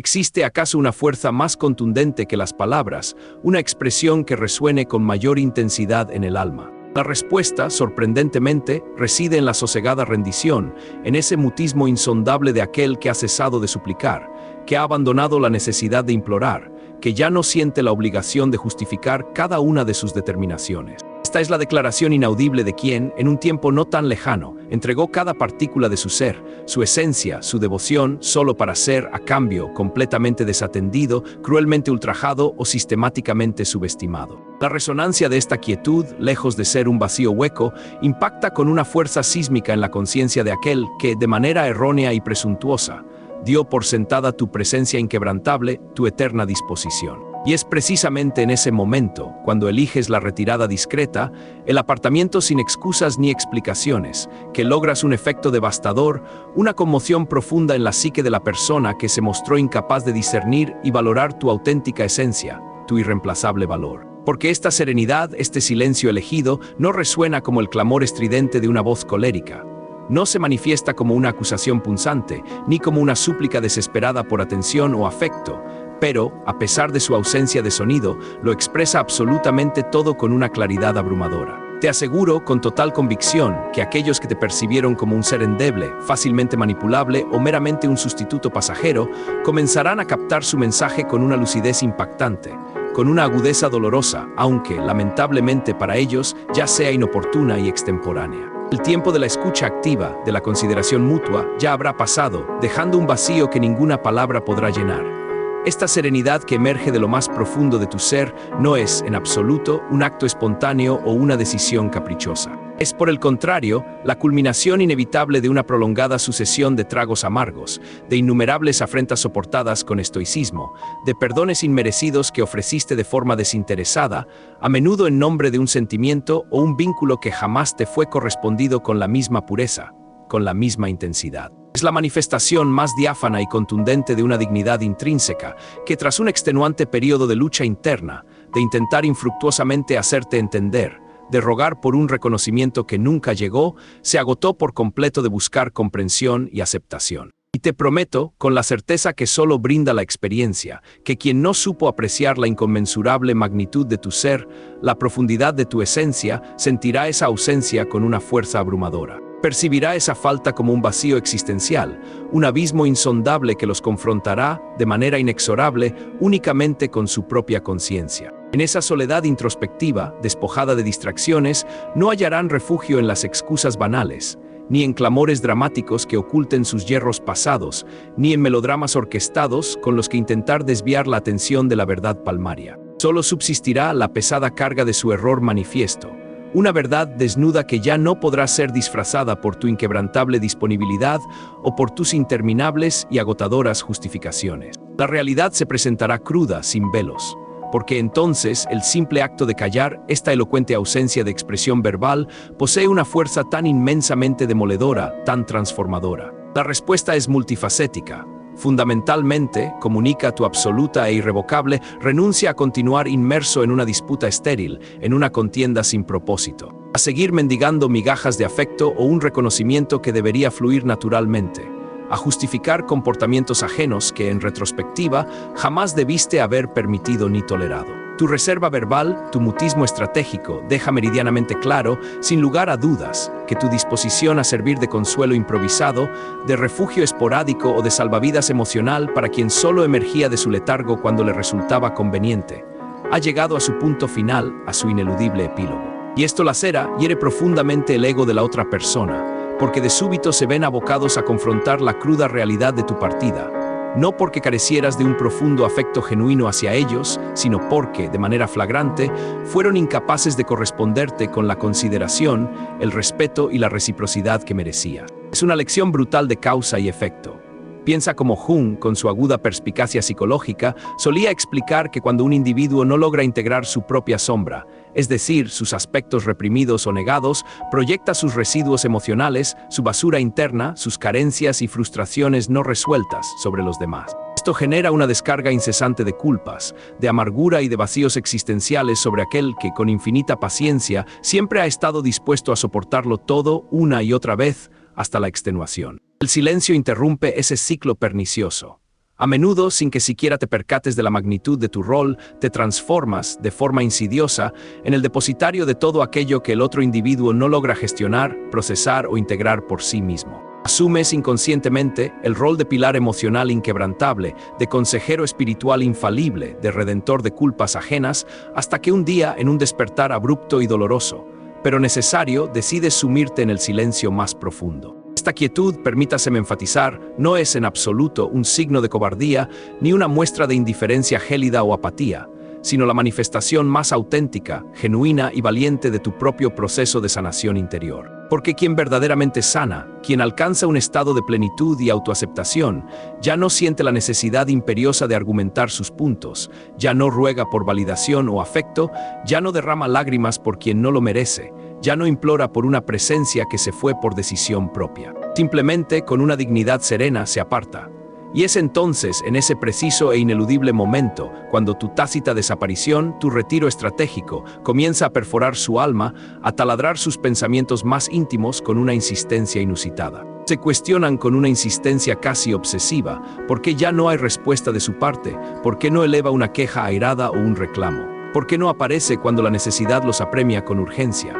¿Existe acaso una fuerza más contundente que las palabras, una expresión que resuene con mayor intensidad en el alma? La respuesta, sorprendentemente, reside en la sosegada rendición, en ese mutismo insondable de aquel que ha cesado de suplicar, que ha abandonado la necesidad de implorar, que ya no siente la obligación de justificar cada una de sus determinaciones. Esta es la declaración inaudible de quien, en un tiempo no tan lejano, entregó cada partícula de su ser, su esencia, su devoción, solo para ser, a cambio, completamente desatendido, cruelmente ultrajado o sistemáticamente subestimado. La resonancia de esta quietud, lejos de ser un vacío hueco, impacta con una fuerza sísmica en la conciencia de aquel que, de manera errónea y presuntuosa, dio por sentada tu presencia inquebrantable, tu eterna disposición. Y es precisamente en ese momento, cuando eliges la retirada discreta, el apartamiento sin excusas ni explicaciones, que logras un efecto devastador, una conmoción profunda en la psique de la persona que se mostró incapaz de discernir y valorar tu auténtica esencia, tu irreemplazable valor. Porque esta serenidad, este silencio elegido, no resuena como el clamor estridente de una voz colérica. No se manifiesta como una acusación punzante, ni como una súplica desesperada por atención o afecto, pero, a pesar de su ausencia de sonido, lo expresa absolutamente todo con una claridad abrumadora. Te aseguro, con total convicción, que aquellos que te percibieron como un ser endeble, fácilmente manipulable o meramente un sustituto pasajero, comenzarán a captar su mensaje con una lucidez impactante, con una agudeza dolorosa, aunque, lamentablemente para ellos, ya sea inoportuna y extemporánea. El tiempo de la escucha activa, de la consideración mutua, ya habrá pasado, dejando un vacío que ninguna palabra podrá llenar. Esta serenidad que emerge de lo más profundo de tu ser no es, en absoluto, un acto espontáneo o una decisión caprichosa. Es, por el contrario, la culminación inevitable de una prolongada sucesión de tragos amargos, de innumerables afrentas soportadas con estoicismo, de perdones inmerecidos que ofreciste de forma desinteresada, a menudo en nombre de un sentimiento o un vínculo que jamás te fue correspondido con la misma pureza, con la misma intensidad. Es la manifestación más diáfana y contundente de una dignidad intrínseca que, tras un extenuante periodo de lucha interna, de intentar infructuosamente hacerte entender, de rogar por un reconocimiento que nunca llegó, se agotó por completo de buscar comprensión y aceptación. Y te prometo, con la certeza que solo brinda la experiencia, que quien no supo apreciar la inconmensurable magnitud de tu ser, la profundidad de tu esencia, sentirá esa ausencia con una fuerza abrumadora. Percibirá esa falta como un vacío existencial, un abismo insondable que los confrontará, de manera inexorable, únicamente con su propia conciencia. En esa soledad introspectiva, despojada de distracciones, no hallarán refugio en las excusas banales, ni en clamores dramáticos que oculten sus yerros pasados, ni en melodramas orquestados con los que intentar desviar la atención de la verdad palmaria. Solo subsistirá la pesada carga de su error manifiesto, una verdad desnuda que ya no podrá ser disfrazada por tu inquebrantable disponibilidad o por tus interminables y agotadoras justificaciones. La realidad se presentará cruda, sin velos, porque entonces el simple acto de callar, esta elocuente ausencia de expresión verbal, posee una fuerza tan inmensamente demoledora, tan transformadora. La respuesta es multifacética. Fundamentalmente, comunica tu absoluta e irrevocable renuncia a continuar inmerso en una disputa estéril, en una contienda sin propósito, a seguir mendigando migajas de afecto o un reconocimiento que debería fluir naturalmente, a justificar comportamientos ajenos que, en retrospectiva, jamás debiste haber permitido ni tolerado. Tu reserva verbal, tu mutismo estratégico, deja meridianamente claro, sin lugar a dudas, que tu disposición a servir de consuelo improvisado, de refugio esporádico o de salvavidas emocional para quien solo emergía de su letargo cuando le resultaba conveniente, ha llegado a su punto final, a su ineludible epílogo. Y esto lacera, hiere profundamente el ego de la otra persona, porque de súbito se ven abocados a confrontar la cruda realidad de tu partida, no porque carecieras de un profundo afecto genuino hacia ellos, sino porque, de manera flagrante, fueron incapaces de corresponderte con la consideración, el respeto y la reciprocidad que merecía. Es una lección brutal de causa y efecto. Piensa como Jung, con su aguda perspicacia psicológica, solía explicar que cuando un individuo no logra integrar su propia sombra, es decir, sus aspectos reprimidos o negados, proyecta sus residuos emocionales, su basura interna, sus carencias y frustraciones no resueltas sobre los demás. Esto genera una descarga incesante de culpas, de amargura y de vacíos existenciales sobre aquel que, con infinita paciencia, siempre ha estado dispuesto a soportarlo todo una y otra vez hasta la extenuación. El silencio interrumpe ese ciclo pernicioso. A menudo, sin que siquiera te percates de la magnitud de tu rol, te transformas, de forma insidiosa, en el depositario de todo aquello que el otro individuo no logra gestionar, procesar o integrar por sí mismo. Asumes inconscientemente el rol de pilar emocional inquebrantable, de consejero espiritual infalible, de redentor de culpas ajenas, hasta que un día, en un despertar abrupto y doloroso, pero necesario, decides sumirte en el silencio más profundo. Esta quietud, permítaseme enfatizar, no es en absoluto un signo de cobardía ni una muestra de indiferencia gélida o apatía, sino la manifestación más auténtica, genuina y valiente de tu propio proceso de sanación interior. Porque quien verdaderamente sana, quien alcanza un estado de plenitud y autoaceptación, ya no siente la necesidad imperiosa de argumentar sus puntos, ya no ruega por validación o afecto, ya no derrama lágrimas por quien no lo merece, ya no implora por una presencia que se fue por decisión propia. Simplemente, con una dignidad serena, se aparta. Y es entonces, en ese preciso e ineludible momento, cuando tu tácita desaparición, tu retiro estratégico, comienza a perforar su alma, a taladrar sus pensamientos más íntimos con una insistencia inusitada. Se cuestionan con una insistencia casi obsesiva, ¿por qué ya no hay respuesta de su parte? ¿Por qué no eleva una queja airada o un reclamo? ¿Por qué no aparece cuando la necesidad los apremia con urgencia?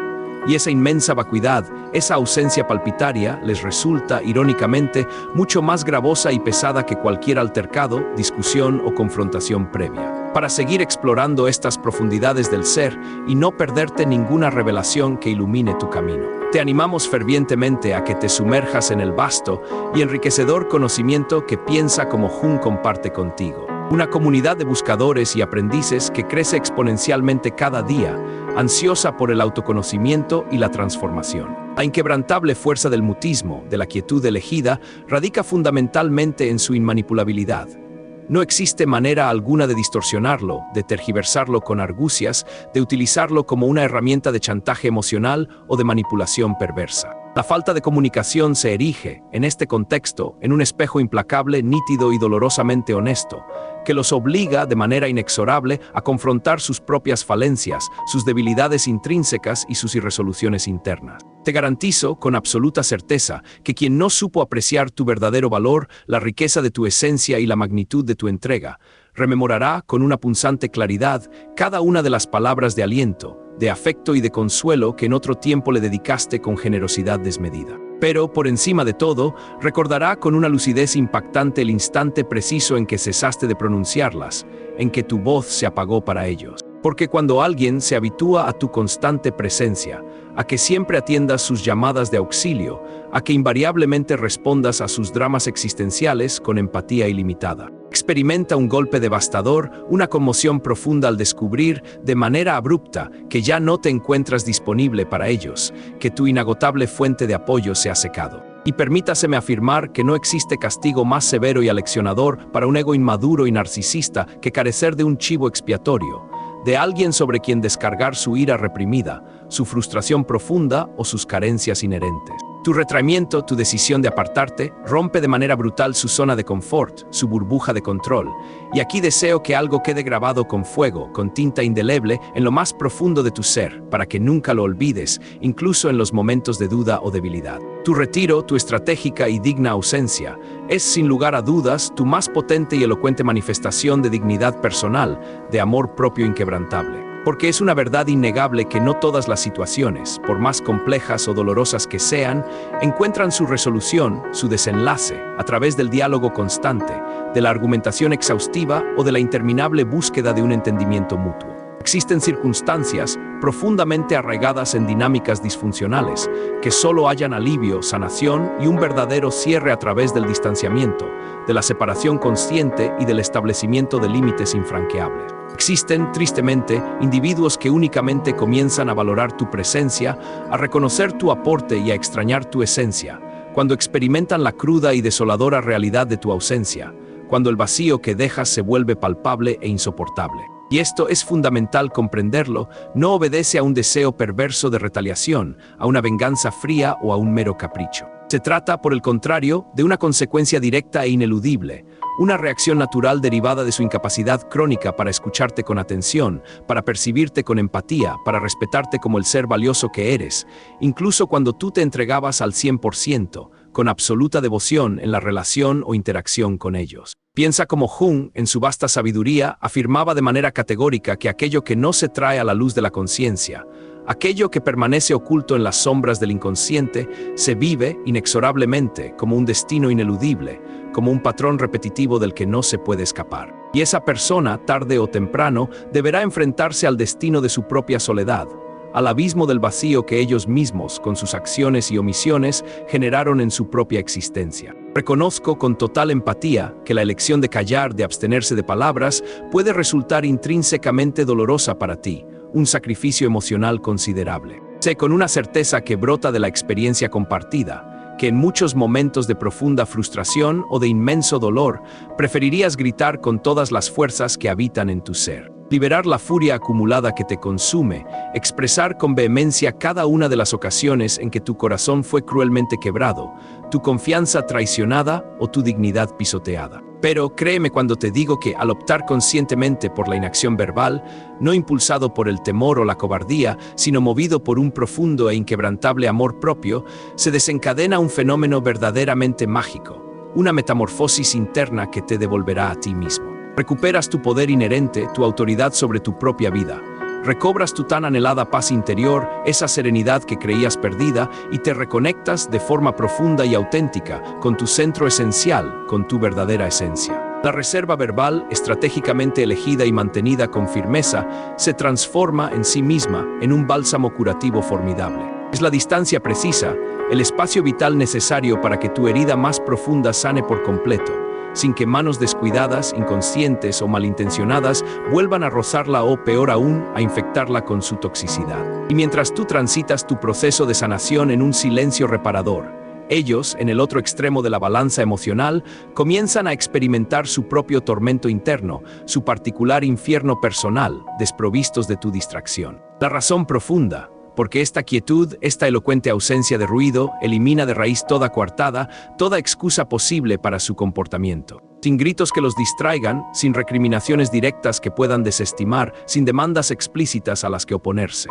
Y esa inmensa vacuidad, esa ausencia palpitaria, les resulta, irónicamente, mucho más gravosa y pesada que cualquier altercado, discusión o confrontación previa. Para seguir explorando estas profundidades del ser y no perderte ninguna revelación que ilumine tu camino, te animamos fervientemente a que te sumerjas en el vasto y enriquecedor conocimiento que Piensa como Jung comparte contigo. Una comunidad de buscadores y aprendices que crece exponencialmente cada día, ansiosa por el autoconocimiento y la transformación. La inquebrantable fuerza del mutismo, de la quietud elegida, radica fundamentalmente en su inmanipulabilidad. No existe manera alguna de distorsionarlo, de tergiversarlo con argucias, de utilizarlo como una herramienta de chantaje emocional o de manipulación perversa. La falta de comunicación se erige, en este contexto, en un espejo implacable, nítido y dolorosamente honesto, que los obliga de manera inexorable a confrontar sus propias falencias, sus debilidades intrínsecas y sus irresoluciones internas. Te garantizo, con absoluta certeza, que quien no supo apreciar tu verdadero valor, la riqueza de tu esencia y la magnitud de tu entrega, rememorará con una punzante claridad cada una de las palabras de aliento, de afecto y de consuelo que en otro tiempo le dedicaste con generosidad desmedida. Pero, por encima de todo, recordará con una lucidez impactante el instante preciso en que cesaste de pronunciarlas, en que tu voz se apagó para ellos. Porque cuando alguien se habitúa a tu constante presencia, a que siempre atiendas sus llamadas de auxilio, a que invariablemente respondas a sus dramas existenciales con empatía ilimitada, experimenta un golpe devastador, una conmoción profunda al descubrir, de manera abrupta, que ya no te encuentras disponible para ellos, que tu inagotable fuente de apoyo se ha secado. Y permítaseme afirmar que no existe castigo más severo y aleccionador para un ego inmaduro y narcisista que carecer de un chivo expiatorio, de alguien sobre quien descargar su ira reprimida, su frustración profunda o sus carencias inherentes. Tu retraimiento, tu decisión de apartarte, rompe de manera brutal su zona de confort, su burbuja de control. Y aquí deseo que algo quede grabado con fuego, con tinta indeleble, en lo más profundo de tu ser, para que nunca lo olvides, incluso en los momentos de duda o debilidad. Tu retiro, tu estratégica y digna ausencia, es sin lugar a dudas tu más potente y elocuente manifestación de dignidad personal, de amor propio inquebrantable. Porque es una verdad innegable que no todas las situaciones, por más complejas o dolorosas que sean, encuentran su resolución, su desenlace, a través del diálogo constante, de la argumentación exhaustiva o de la interminable búsqueda de un entendimiento mutuo. Existen circunstancias profundamente arraigadas en dinámicas disfuncionales, que solo hallan alivio, sanación y un verdadero cierre a través del distanciamiento, de la separación consciente y del establecimiento de límites infranqueables. Existen, tristemente, individuos que únicamente comienzan a valorar tu presencia, a reconocer tu aporte y a extrañar tu esencia, cuando experimentan la cruda y desoladora realidad de tu ausencia, cuando el vacío que dejas se vuelve palpable e insoportable. Y esto es fundamental comprenderlo, no obedece a un deseo perverso de retaliación, a una venganza fría o a un mero capricho. Se trata, por el contrario, de una consecuencia directa e ineludible, una reacción natural derivada de su incapacidad crónica para escucharte con atención, para percibirte con empatía, para respetarte como el ser valioso que eres, incluso cuando tú te entregabas al 100%, con absoluta devoción en la relación o interacción con ellos. Piensa como Jung, en su vasta sabiduría, afirmaba de manera categórica que aquello que no se trae a la luz de la conciencia, aquello que permanece oculto en las sombras del inconsciente, se vive inexorablemente como un destino ineludible, como un patrón repetitivo del que no se puede escapar. Y esa persona, tarde o temprano, deberá enfrentarse al destino de su propia soledad, al abismo del vacío que ellos mismos, con sus acciones y omisiones, generaron en su propia existencia. Reconozco con total empatía que la elección de callar, de abstenerse de palabras, puede resultar intrínsecamente dolorosa para ti, un sacrificio emocional considerable. Sé con una certeza que brota de la experiencia compartida, que en muchos momentos de profunda frustración o de inmenso dolor, preferirías gritar con todas las fuerzas que habitan en tu ser. Liberar la furia acumulada que te consume, expresar con vehemencia cada una de las ocasiones en que tu corazón fue cruelmente quebrado, tu confianza traicionada o tu dignidad pisoteada. Pero créeme cuando te digo que al optar conscientemente por la inacción verbal, no impulsado por el temor o la cobardía, sino movido por un profundo e inquebrantable amor propio, se desencadena un fenómeno verdaderamente mágico, una metamorfosis interna que te devolverá a ti mismo. Recuperas tu poder inherente, tu autoridad sobre tu propia vida. Recobras tu tan anhelada paz interior, esa serenidad que creías perdida, y te reconectas de forma profunda y auténtica con tu centro esencial, con tu verdadera esencia. La reserva verbal, estratégicamente elegida y mantenida con firmeza, se transforma en sí misma en un bálsamo curativo formidable. Es la distancia precisa, el espacio vital necesario para que tu herida más profunda sane por completo, sin que manos descuidadas, inconscientes o malintencionadas vuelvan a rozarla o, peor aún, a infectarla con su toxicidad. Y mientras tú transitas tu proceso de sanación en un silencio reparador, ellos, en el otro extremo de la balanza emocional, comienzan a experimentar su propio tormento interno, su particular infierno personal, desprovistos de tu distracción. La razón profunda, porque esta quietud, esta elocuente ausencia de ruido, elimina de raíz toda coartada, toda excusa posible para su comportamiento. Sin gritos que los distraigan, sin recriminaciones directas que puedan desestimar, sin demandas explícitas a las que oponerse.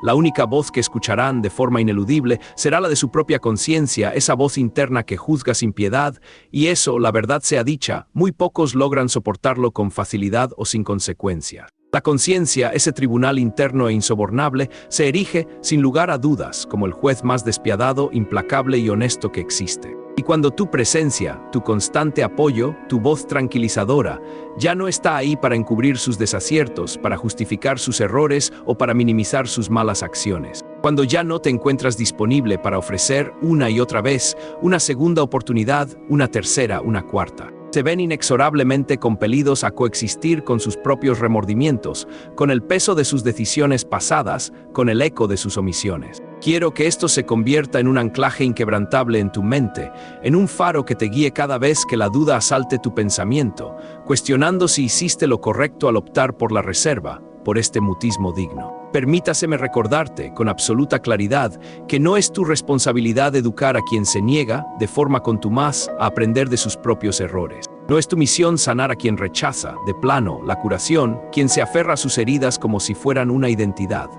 La única voz que escucharán de forma ineludible será la de su propia conciencia, esa voz interna que juzga sin piedad, y eso, la verdad sea dicha, muy pocos logran soportarlo con facilidad o sin consecuencias. La conciencia, ese tribunal interno e insobornable, se erige, sin lugar a dudas, como el juez más despiadado, implacable y honesto que existe. Y cuando tu presencia, tu constante apoyo, tu voz tranquilizadora, ya no está ahí para encubrir sus desaciertos, para justificar sus errores o para minimizar sus malas acciones. Cuando ya no te encuentras disponible para ofrecer una y otra vez una segunda oportunidad, una tercera, una cuarta. Se ven inexorablemente compelidos a coexistir con sus propios remordimientos, con el peso de sus decisiones pasadas, con el eco de sus omisiones. Quiero que esto se convierta en un anclaje inquebrantable en tu mente, en un faro que te guíe cada vez que la duda asalte tu pensamiento, cuestionando si hiciste lo correcto al optar por la reserva, por este mutismo digno. Permítaseme recordarte, con absoluta claridad, que no es tu responsabilidad educar a quien se niega, de forma contumaz, a aprender de sus propios errores. No es tu misión sanar a quien rechaza, de plano, la curación, quien se aferra a sus heridas como si fueran una identidad.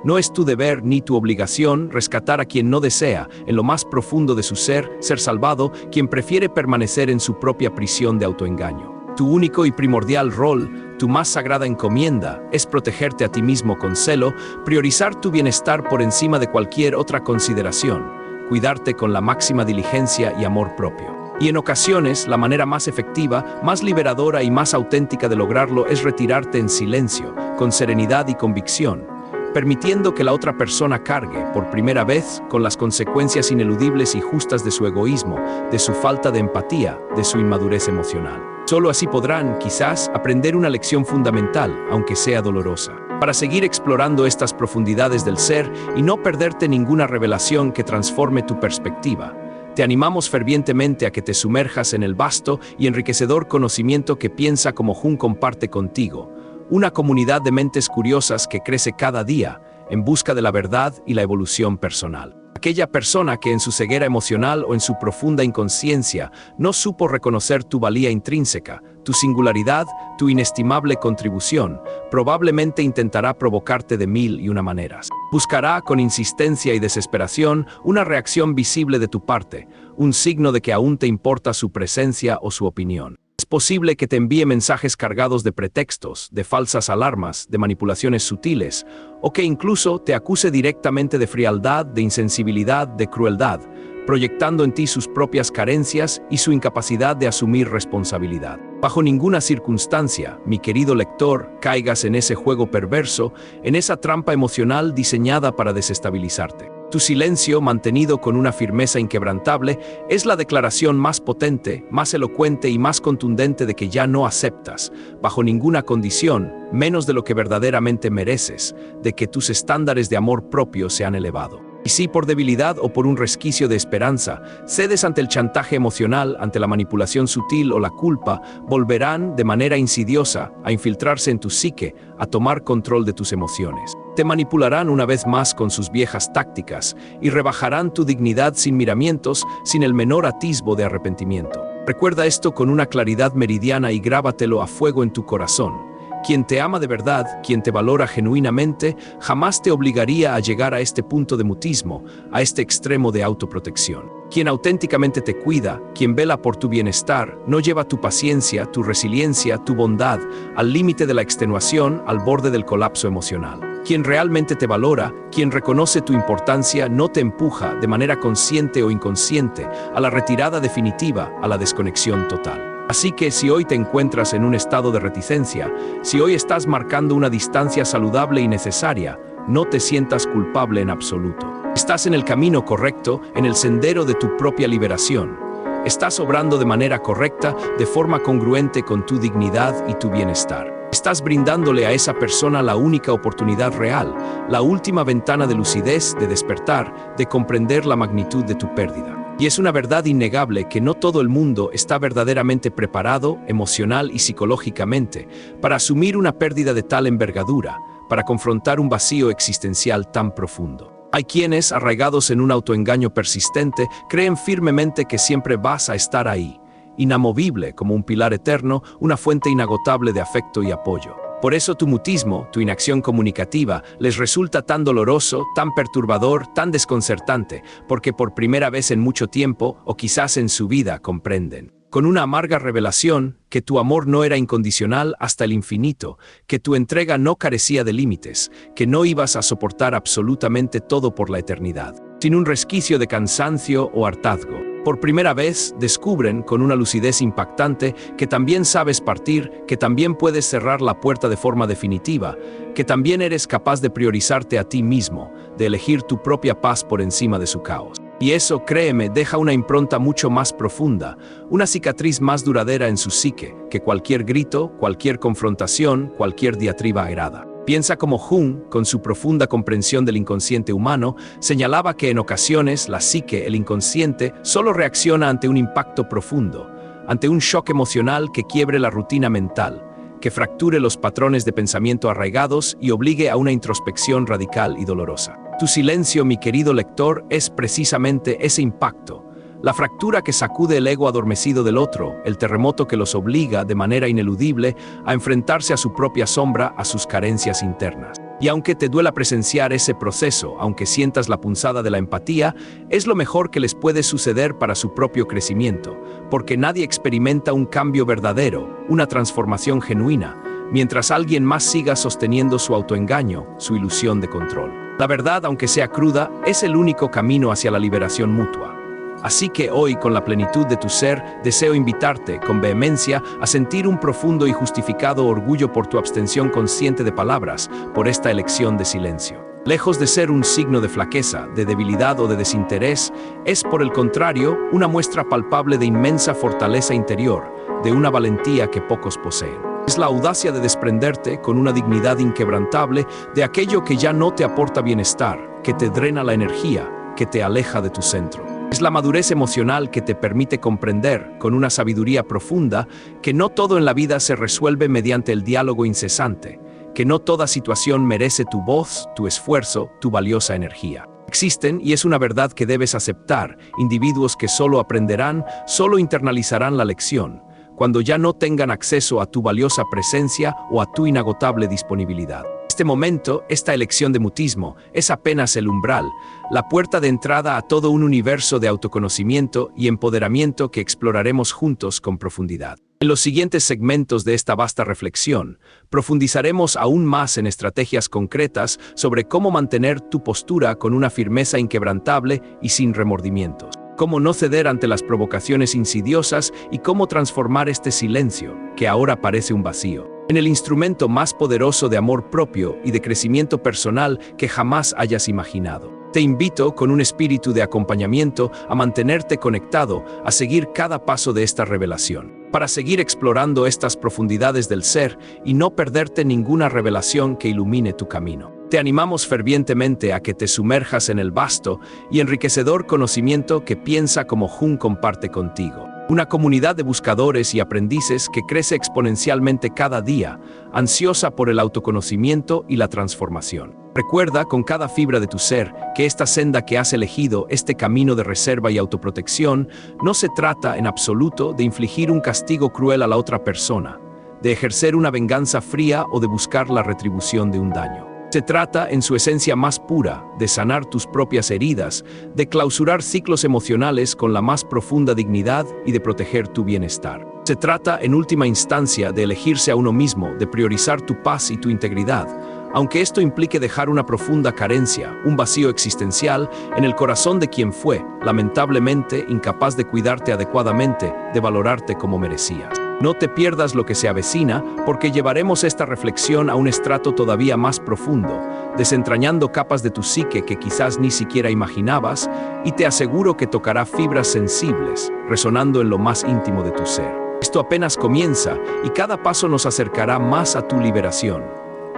No es tu deber ni tu obligación rescatar a quien no desea, en lo más profundo de su ser salvado, quien prefiere permanecer en su propia prisión de autoengaño. Tu único y primordial rol, tu más sagrada encomienda, es protegerte a ti mismo con celo, priorizar tu bienestar por encima de cualquier otra consideración, cuidarte con la máxima diligencia y amor propio. Y en ocasiones, la manera más efectiva, más liberadora y más auténtica de lograrlo es retirarte en silencio, con serenidad y convicción, permitiendo que la otra persona cargue, por primera vez, con las consecuencias ineludibles y justas de su egoísmo, de su falta de empatía, de su inmadurez emocional. Solo así podrán, quizás, aprender una lección fundamental, aunque sea dolorosa. Para seguir explorando estas profundidades del ser y no perderte ninguna revelación que transforme tu perspectiva, te animamos fervientemente a que te sumerjas en el vasto y enriquecedor conocimiento que Piensa como Jung comparte contigo, una comunidad de mentes curiosas que crece cada día en busca de la verdad y la evolución personal. Aquella persona que en su ceguera emocional o en su profunda inconsciencia no supo reconocer tu valía intrínseca, tu singularidad, tu inestimable contribución, probablemente intentará provocarte de mil y una maneras. Buscará con insistencia y desesperación una reacción visible de tu parte, un signo de que aún te importa su presencia o su opinión. Es posible que te envíe mensajes cargados de pretextos, de falsas alarmas, de manipulaciones sutiles, o que incluso te acuse directamente de frialdad, de insensibilidad, de crueldad, proyectando en ti sus propias carencias y su incapacidad de asumir responsabilidad. Bajo ninguna circunstancia, mi querido lector, caigas en ese juego perverso, en esa trampa emocional diseñada para desestabilizarte. Tu silencio, mantenido con una firmeza inquebrantable, es la declaración más potente, más elocuente y más contundente de que ya no aceptas, bajo ninguna condición, menos de lo que verdaderamente mereces, de que tus estándares de amor propio se han elevado. Y si por debilidad o por un resquicio de esperanza cedes ante el chantaje emocional, ante la manipulación sutil o la culpa, volverán, de manera insidiosa, a infiltrarse en tu psique, a tomar control de tus emociones. Te manipularán una vez más con sus viejas tácticas y rebajarán tu dignidad sin miramientos, sin el menor atisbo de arrepentimiento. Recuerda esto con una claridad meridiana y grábatelo a fuego en tu corazón. Quien te ama de verdad, quien te valora genuinamente, jamás te obligaría a llegar a este punto de mutismo, a este extremo de autoprotección. Quien auténticamente te cuida, quien vela por tu bienestar, no lleva tu paciencia, tu resiliencia, tu bondad al límite de la extenuación, al borde del colapso emocional. Quien realmente te valora, quien reconoce tu importancia, no te empuja, de manera consciente o inconsciente, a la retirada definitiva, a la desconexión total. Así que si hoy te encuentras en un estado de reticencia, si hoy estás marcando una distancia saludable y necesaria, no te sientas culpable en absoluto. Estás en el camino correcto, en el sendero de tu propia liberación. Estás obrando de manera correcta, de forma congruente con tu dignidad y tu bienestar. Estás brindándole a esa persona la única oportunidad real, la última ventana de lucidez, de despertar, de comprender la magnitud de tu pérdida. Y es una verdad innegable que no todo el mundo está verdaderamente preparado, emocional y psicológicamente, para asumir una pérdida de tal envergadura, para confrontar un vacío existencial tan profundo. Hay quienes, arraigados en un autoengaño persistente, creen firmemente que siempre vas a estar ahí, inamovible como un pilar eterno, una fuente inagotable de afecto y apoyo. Por eso tu mutismo, tu inacción comunicativa, les resulta tan doloroso, tan perturbador, tan desconcertante, porque por primera vez en mucho tiempo, o quizás en su vida, comprenden, con una amarga revelación, que tu amor no era incondicional hasta el infinito, que tu entrega no carecía de límites, que no ibas a soportar absolutamente todo por la eternidad, sin un resquicio de cansancio o hartazgo. Por primera vez, descubren, con una lucidez impactante, que también sabes partir, que también puedes cerrar la puerta de forma definitiva, que también eres capaz de priorizarte a ti mismo, de elegir tu propia paz por encima de su caos. Y eso, créeme, deja una impronta mucho más profunda, una cicatriz más duradera en su psique, que cualquier grito, cualquier confrontación, cualquier diatriba airada. Piensa como Jung, con su profunda comprensión del inconsciente humano, señalaba que en ocasiones la psique, el inconsciente, solo reacciona ante un impacto profundo, ante un shock emocional que quiebre la rutina mental, que fracture los patrones de pensamiento arraigados y obligue a una introspección radical y dolorosa. Tu silencio, mi querido lector, es precisamente ese impacto. La fractura que sacude el ego adormecido del otro, el terremoto que los obliga, de manera ineludible, a enfrentarse a su propia sombra, a sus carencias internas. Y aunque te duela presenciar ese proceso, aunque sientas la punzada de la empatía, es lo mejor que les puede suceder para su propio crecimiento, porque nadie experimenta un cambio verdadero, una transformación genuina, mientras alguien más siga sosteniendo su autoengaño, su ilusión de control. La verdad, aunque sea cruda, es el único camino hacia la liberación mutua. Así que hoy, con la plenitud de tu ser, deseo invitarte, con vehemencia, a sentir un profundo y justificado orgullo por tu abstención consciente de palabras, por esta elección de silencio. Lejos de ser un signo de flaqueza, de debilidad o de desinterés, es, por el contrario, una muestra palpable de inmensa fortaleza interior, de una valentía que pocos poseen. Es la audacia de desprenderte, con una dignidad inquebrantable, de aquello que ya no te aporta bienestar, que te drena la energía, que te aleja de tu centro. Es la madurez emocional que te permite comprender, con una sabiduría profunda, que no todo en la vida se resuelve mediante el diálogo incesante, que no toda situación merece tu voz, tu esfuerzo, tu valiosa energía. Existen, y es una verdad que debes aceptar, individuos que solo aprenderán, solo internalizarán la lección, cuando ya no tengan acceso a tu valiosa presencia o a tu inagotable disponibilidad. Este momento, esta elección de mutismo, es apenas el umbral, la puerta de entrada a todo un universo de autoconocimiento y empoderamiento que exploraremos juntos con profundidad. En los siguientes segmentos de esta vasta reflexión, profundizaremos aún más en estrategias concretas sobre cómo mantener tu postura con una firmeza inquebrantable y sin remordimientos, cómo no ceder ante las provocaciones insidiosas y cómo transformar este silencio, que ahora parece un vacío, en el instrumento más poderoso de amor propio y de crecimiento personal que jamás hayas imaginado. Te invito, con un espíritu de acompañamiento, a mantenerte conectado, a seguir cada paso de esta revelación, para seguir explorando estas profundidades del ser y no perderte ninguna revelación que ilumine tu camino. Te animamos fervientemente a que te sumerjas en el vasto y enriquecedor conocimiento que Piensa como Jung comparte contigo. Una comunidad de buscadores y aprendices que crece exponencialmente cada día, ansiosa por el autoconocimiento y la transformación. Recuerda con cada fibra de tu ser que esta senda que has elegido, este camino de reserva y autoprotección, no se trata en absoluto de infligir un castigo cruel a la otra persona, de ejercer una venganza fría o de buscar la retribución de un daño. Se trata, en su esencia más pura, de sanar tus propias heridas, de clausurar ciclos emocionales con la más profunda dignidad y de proteger tu bienestar. Se trata, en última instancia, de elegirse a uno mismo, de priorizar tu paz y tu integridad, aunque esto implique dejar una profunda carencia, un vacío existencial, en el corazón de quien fue, lamentablemente, incapaz de cuidarte adecuadamente, de valorarte como merecías. No te pierdas lo que se avecina, porque llevaremos esta reflexión a un estrato todavía más profundo, desentrañando capas de tu psique que quizás ni siquiera imaginabas, y te aseguro que tocará fibras sensibles, resonando en lo más íntimo de tu ser. Esto apenas comienza, y cada paso nos acercará más a tu liberación.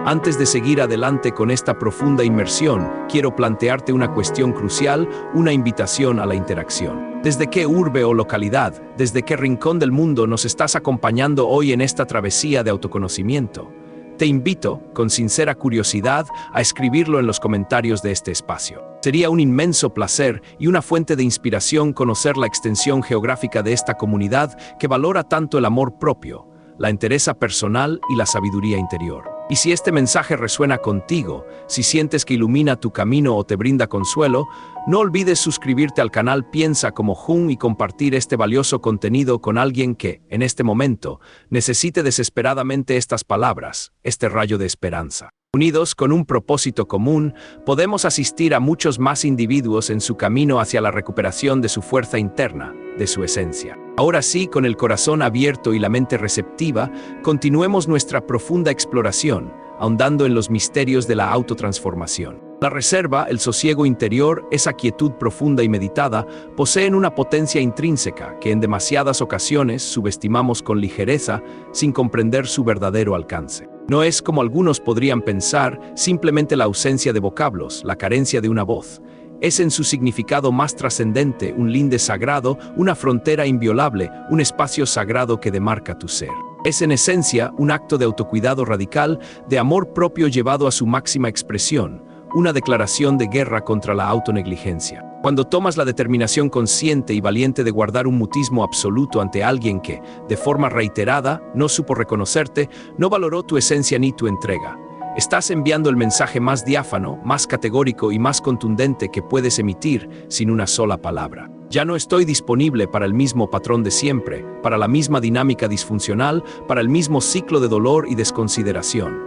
Antes de seguir adelante con esta profunda inmersión, quiero plantearte una cuestión crucial, una invitación a la interacción. ¿Desde qué urbe o localidad, desde qué rincón del mundo nos estás acompañando hoy en esta travesía de autoconocimiento? Te invito, con sincera curiosidad, a escribirlo en los comentarios de este espacio. Sería un inmenso placer y una fuente de inspiración conocer la extensión geográfica de esta comunidad que valora tanto el amor propio, la entereza personal y la sabiduría interior. Y si este mensaje resuena contigo, si sientes que ilumina tu camino o te brinda consuelo, no olvides suscribirte al canal Piensa como Jung y compartir este valioso contenido con alguien que, en este momento, necesite desesperadamente estas palabras, este rayo de esperanza. Unidos con un propósito común, podemos asistir a muchos más individuos en su camino hacia la recuperación de su fuerza interna, de su esencia. Ahora sí, con el corazón abierto y la mente receptiva, continuemos nuestra profunda exploración, ahondando en los misterios de la autotransformación. La reserva, el sosiego interior, esa quietud profunda y meditada, poseen una potencia intrínseca que en demasiadas ocasiones subestimamos con ligereza, sin comprender su verdadero alcance. No es, como algunos podrían pensar, simplemente la ausencia de vocablos, la carencia de una voz. Es en su significado más trascendente, un linde sagrado, una frontera inviolable, un espacio sagrado que demarca tu ser. Es en esencia un acto de autocuidado radical, de amor propio llevado a su máxima expresión, una declaración de guerra contra la autonegligencia. Cuando tomas la determinación consciente y valiente de guardar un mutismo absoluto ante alguien que, de forma reiterada, no supo reconocerte, no valoró tu esencia ni tu entrega, estás enviando el mensaje más diáfano, más categórico y más contundente que puedes emitir sin una sola palabra. Ya no estoy disponible para el mismo patrón de siempre, para la misma dinámica disfuncional, para el mismo ciclo de dolor y desconsideración.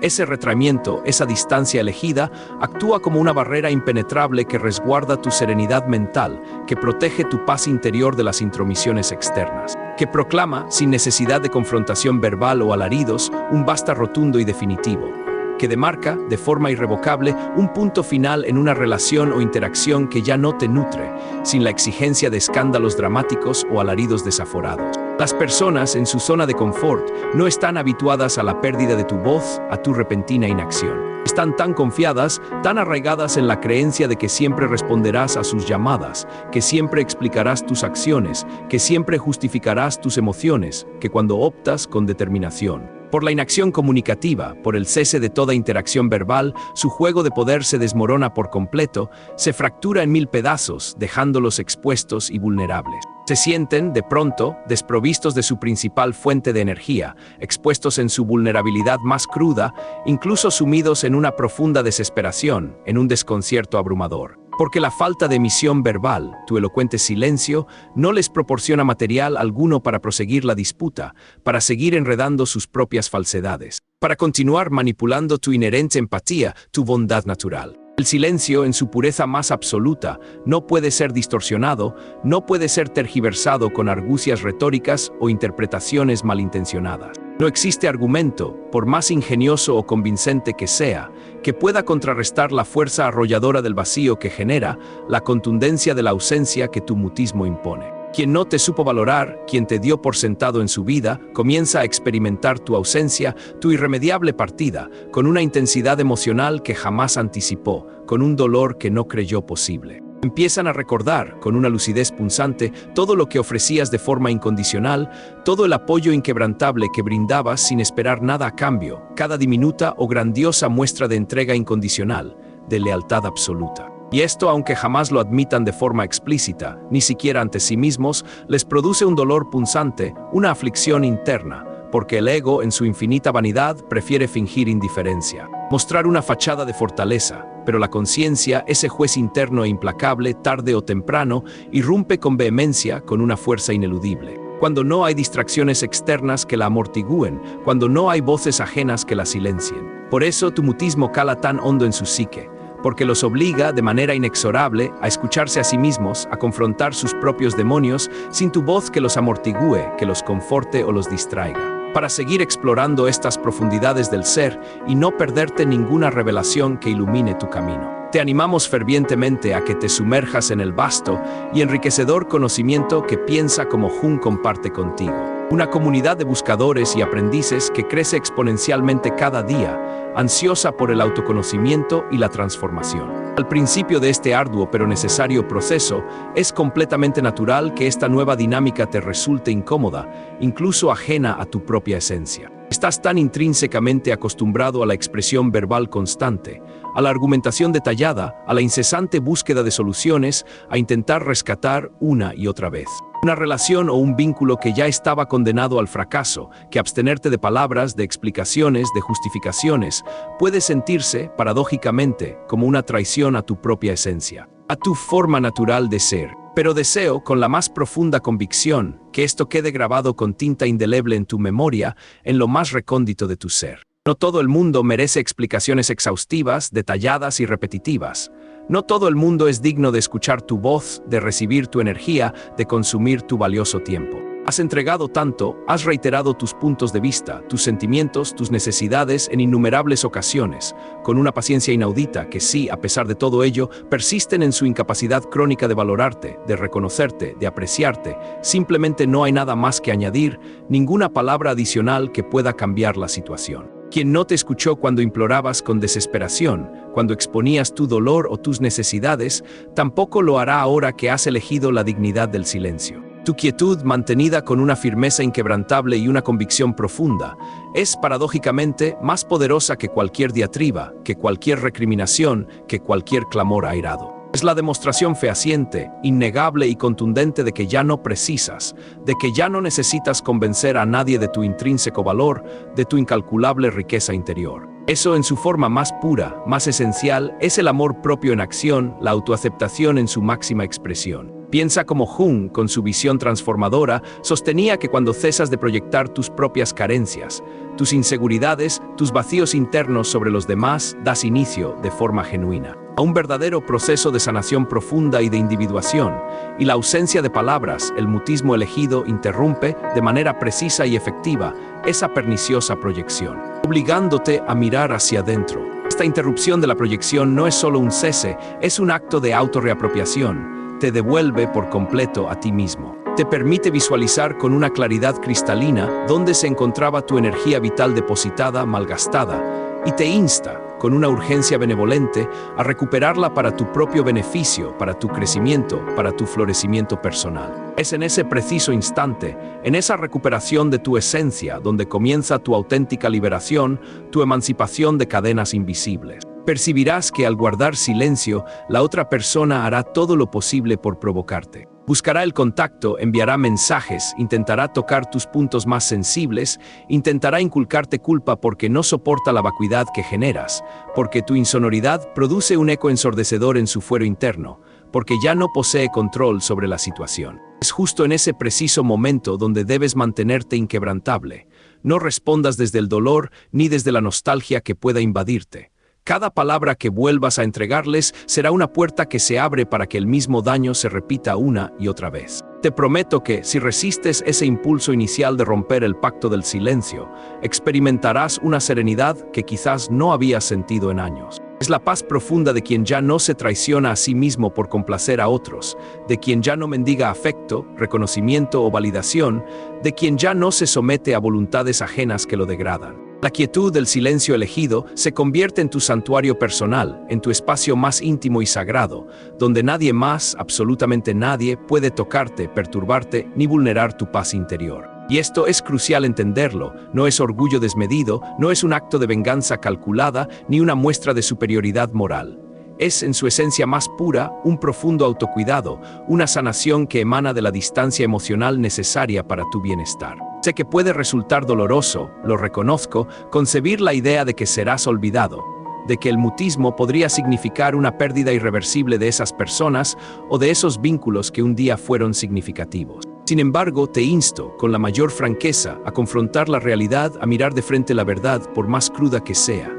Ese retraimiento, esa distancia elegida, actúa como una barrera impenetrable que resguarda tu serenidad mental, que protege tu paz interior de las intromisiones externas, que proclama, sin necesidad de confrontación verbal o alaridos, un basta rotundo y definitivo, que demarca, de forma irrevocable, un punto final en una relación o interacción que ya no te nutre, sin la exigencia de escándalos dramáticos o alaridos desaforados. Las personas, en su zona de confort, no están habituadas a la pérdida de tu voz, a tu repentina inacción. Están tan confiadas, tan arraigadas en la creencia de que siempre responderás a sus llamadas, que siempre explicarás tus acciones, que siempre justificarás tus emociones, que cuando optas con determinación por la inacción comunicativa, por el cese de toda interacción verbal, su juego de poder se desmorona por completo, se fractura en mil pedazos, dejándolos expuestos y vulnerables. Se sienten, de pronto, desprovistos de su principal fuente de energía, expuestos en su vulnerabilidad más cruda, incluso sumidos en una profunda desesperación, en un desconcierto abrumador. Porque la falta de emisión verbal, tu elocuente silencio, no les proporciona material alguno para proseguir la disputa, para seguir enredando sus propias falsedades, para continuar manipulando tu inherente empatía, tu bondad natural. El silencio, en su pureza más absoluta, no puede ser distorsionado, no puede ser tergiversado con argucias retóricas o interpretaciones malintencionadas. No existe argumento, por más ingenioso o convincente que sea, que pueda contrarrestar la fuerza arrolladora del vacío que genera, la contundencia de la ausencia que tu mutismo impone. Quien no te supo valorar, quien te dio por sentado en su vida, comienza a experimentar tu ausencia, tu irremediable partida, con una intensidad emocional que jamás anticipó, con un dolor que no creyó posible. Empiezan a recordar, con una lucidez punzante, todo lo que ofrecías de forma incondicional, todo el apoyo inquebrantable que brindabas sin esperar nada a cambio, cada diminuta o grandiosa muestra de entrega incondicional, de lealtad absoluta. Y esto, aunque jamás lo admitan de forma explícita, ni siquiera ante sí mismos, les produce un dolor punzante, una aflicción interna, porque el ego, en su infinita vanidad, prefiere fingir indiferencia, mostrar una fachada de fortaleza, pero la conciencia, ese juez interno e implacable, tarde o temprano, irrumpe con vehemencia, con una fuerza ineludible. Cuando no hay distracciones externas que la amortigúen, cuando no hay voces ajenas que la silencien. Por eso tu mutismo cala tan hondo en su psique, porque los obliga, de manera inexorable, a escucharse a sí mismos, a confrontar sus propios demonios, sin tu voz que los amortigúe, que los conforte o los distraiga, para seguir explorando estas profundidades del ser y no perderte ninguna revelación que ilumine tu camino. Te animamos fervientemente a que te sumerjas en el vasto y enriquecedor conocimiento que Piensa como Jung comparte contigo. Una comunidad de buscadores y aprendices que crece exponencialmente cada día, ansiosa por el autoconocimiento y la transformación. Al principio de este arduo pero necesario proceso, es completamente natural que esta nueva dinámica te resulte incómoda, incluso ajena a tu propia esencia. Estás tan intrínsecamente acostumbrado a la expresión verbal constante, a la argumentación detallada, a la incesante búsqueda de soluciones, a intentar rescatar una y otra vez una relación o un vínculo que ya estaba condenado al fracaso, que abstenerte de palabras, de explicaciones, de justificaciones, puede sentirse, paradójicamente, como una traición a tu propia esencia, a tu forma natural de ser. Pero deseo, con la más profunda convicción, que esto quede grabado con tinta indeleble en tu memoria, en lo más recóndito de tu ser. No todo el mundo merece explicaciones exhaustivas, detalladas y repetitivas. No todo el mundo es digno de escuchar tu voz, de recibir tu energía, de consumir tu valioso tiempo. Has entregado tanto, has reiterado tus puntos de vista, tus sentimientos, tus necesidades en innumerables ocasiones, con una paciencia inaudita que sí, a pesar de todo ello, persisten en su incapacidad crónica de valorarte, de reconocerte, de apreciarte. Simplemente no hay nada más que añadir, ninguna palabra adicional que pueda cambiar la situación. Quien no te escuchó cuando implorabas con desesperación, cuando exponías tu dolor o tus necesidades, tampoco lo hará ahora que has elegido la dignidad del silencio. Tu quietud, mantenida con una firmeza inquebrantable y una convicción profunda, es paradójicamente más poderosa que cualquier diatriba, que cualquier recriminación, que cualquier clamor airado. Es la demostración fehaciente, innegable y contundente de que ya no precisas, de que ya no necesitas convencer a nadie de tu intrínseco valor, de tu incalculable riqueza interior. Eso, en su forma más pura, más esencial, es el amor propio en acción, la autoaceptación en su máxima expresión. Piensa como Jung, con su visión transformadora, sostenía que cuando cesas de proyectar tus propias carencias, tus inseguridades, tus vacíos internos sobre los demás, das inicio, de forma genuina, a un verdadero proceso de sanación profunda y de individuación, y la ausencia de palabras, el mutismo elegido, interrumpe, de manera precisa y efectiva, esa perniciosa proyección, obligándote a mirar hacia adentro. Esta interrupción de la proyección no es solo un cese, es un acto de autorreapropiación. Te devuelve por completo a ti mismo. Te permite visualizar con una claridad cristalina dónde se encontraba tu energía vital depositada, malgastada, y te insta, con una urgencia benevolente, a recuperarla para tu propio beneficio, para tu crecimiento, para tu florecimiento personal. Es en ese preciso instante, en esa recuperación de tu esencia, donde comienza tu auténtica liberación, tu emancipación de cadenas invisibles. Percibirás que al guardar silencio, la otra persona hará todo lo posible por provocarte. Buscará el contacto, enviará mensajes, intentará tocar tus puntos más sensibles, intentará inculcarte culpa porque no soporta la vacuidad que generas, porque tu insonoridad produce un eco ensordecedor en su fuero interno, porque ya no posee control sobre la situación. Es justo en ese preciso momento donde debes mantenerte inquebrantable. No respondas desde el dolor ni desde la nostalgia que pueda invadirte. Cada palabra que vuelvas a entregarles será una puerta que se abre para que el mismo daño se repita una y otra vez. Te prometo que, si resistes ese impulso inicial de romper el pacto del silencio, experimentarás una serenidad que quizás no habías sentido en años. Es la paz profunda de quien ya no se traiciona a sí mismo por complacer a otros, de quien ya no mendiga afecto, reconocimiento o validación, de quien ya no se somete a voluntades ajenas que lo degradan. La quietud del silencio elegido se convierte en tu santuario personal, en tu espacio más íntimo y sagrado, donde nadie más, absolutamente nadie, puede tocarte, perturbarte ni vulnerar tu paz interior. Y esto es crucial entenderlo, no es orgullo desmedido, no es un acto de venganza calculada, ni una muestra de superioridad moral. Es, en su esencia más pura, un profundo autocuidado, una sanación que emana de la distancia emocional necesaria para tu bienestar. Sé que puede resultar doloroso, lo reconozco, concebir la idea de que serás olvidado, de que el mutismo podría significar una pérdida irreversible de esas personas o de esos vínculos que un día fueron significativos. Sin embargo, te insto, con la mayor franqueza, a confrontar la realidad, a mirar de frente la verdad, por más cruda que sea.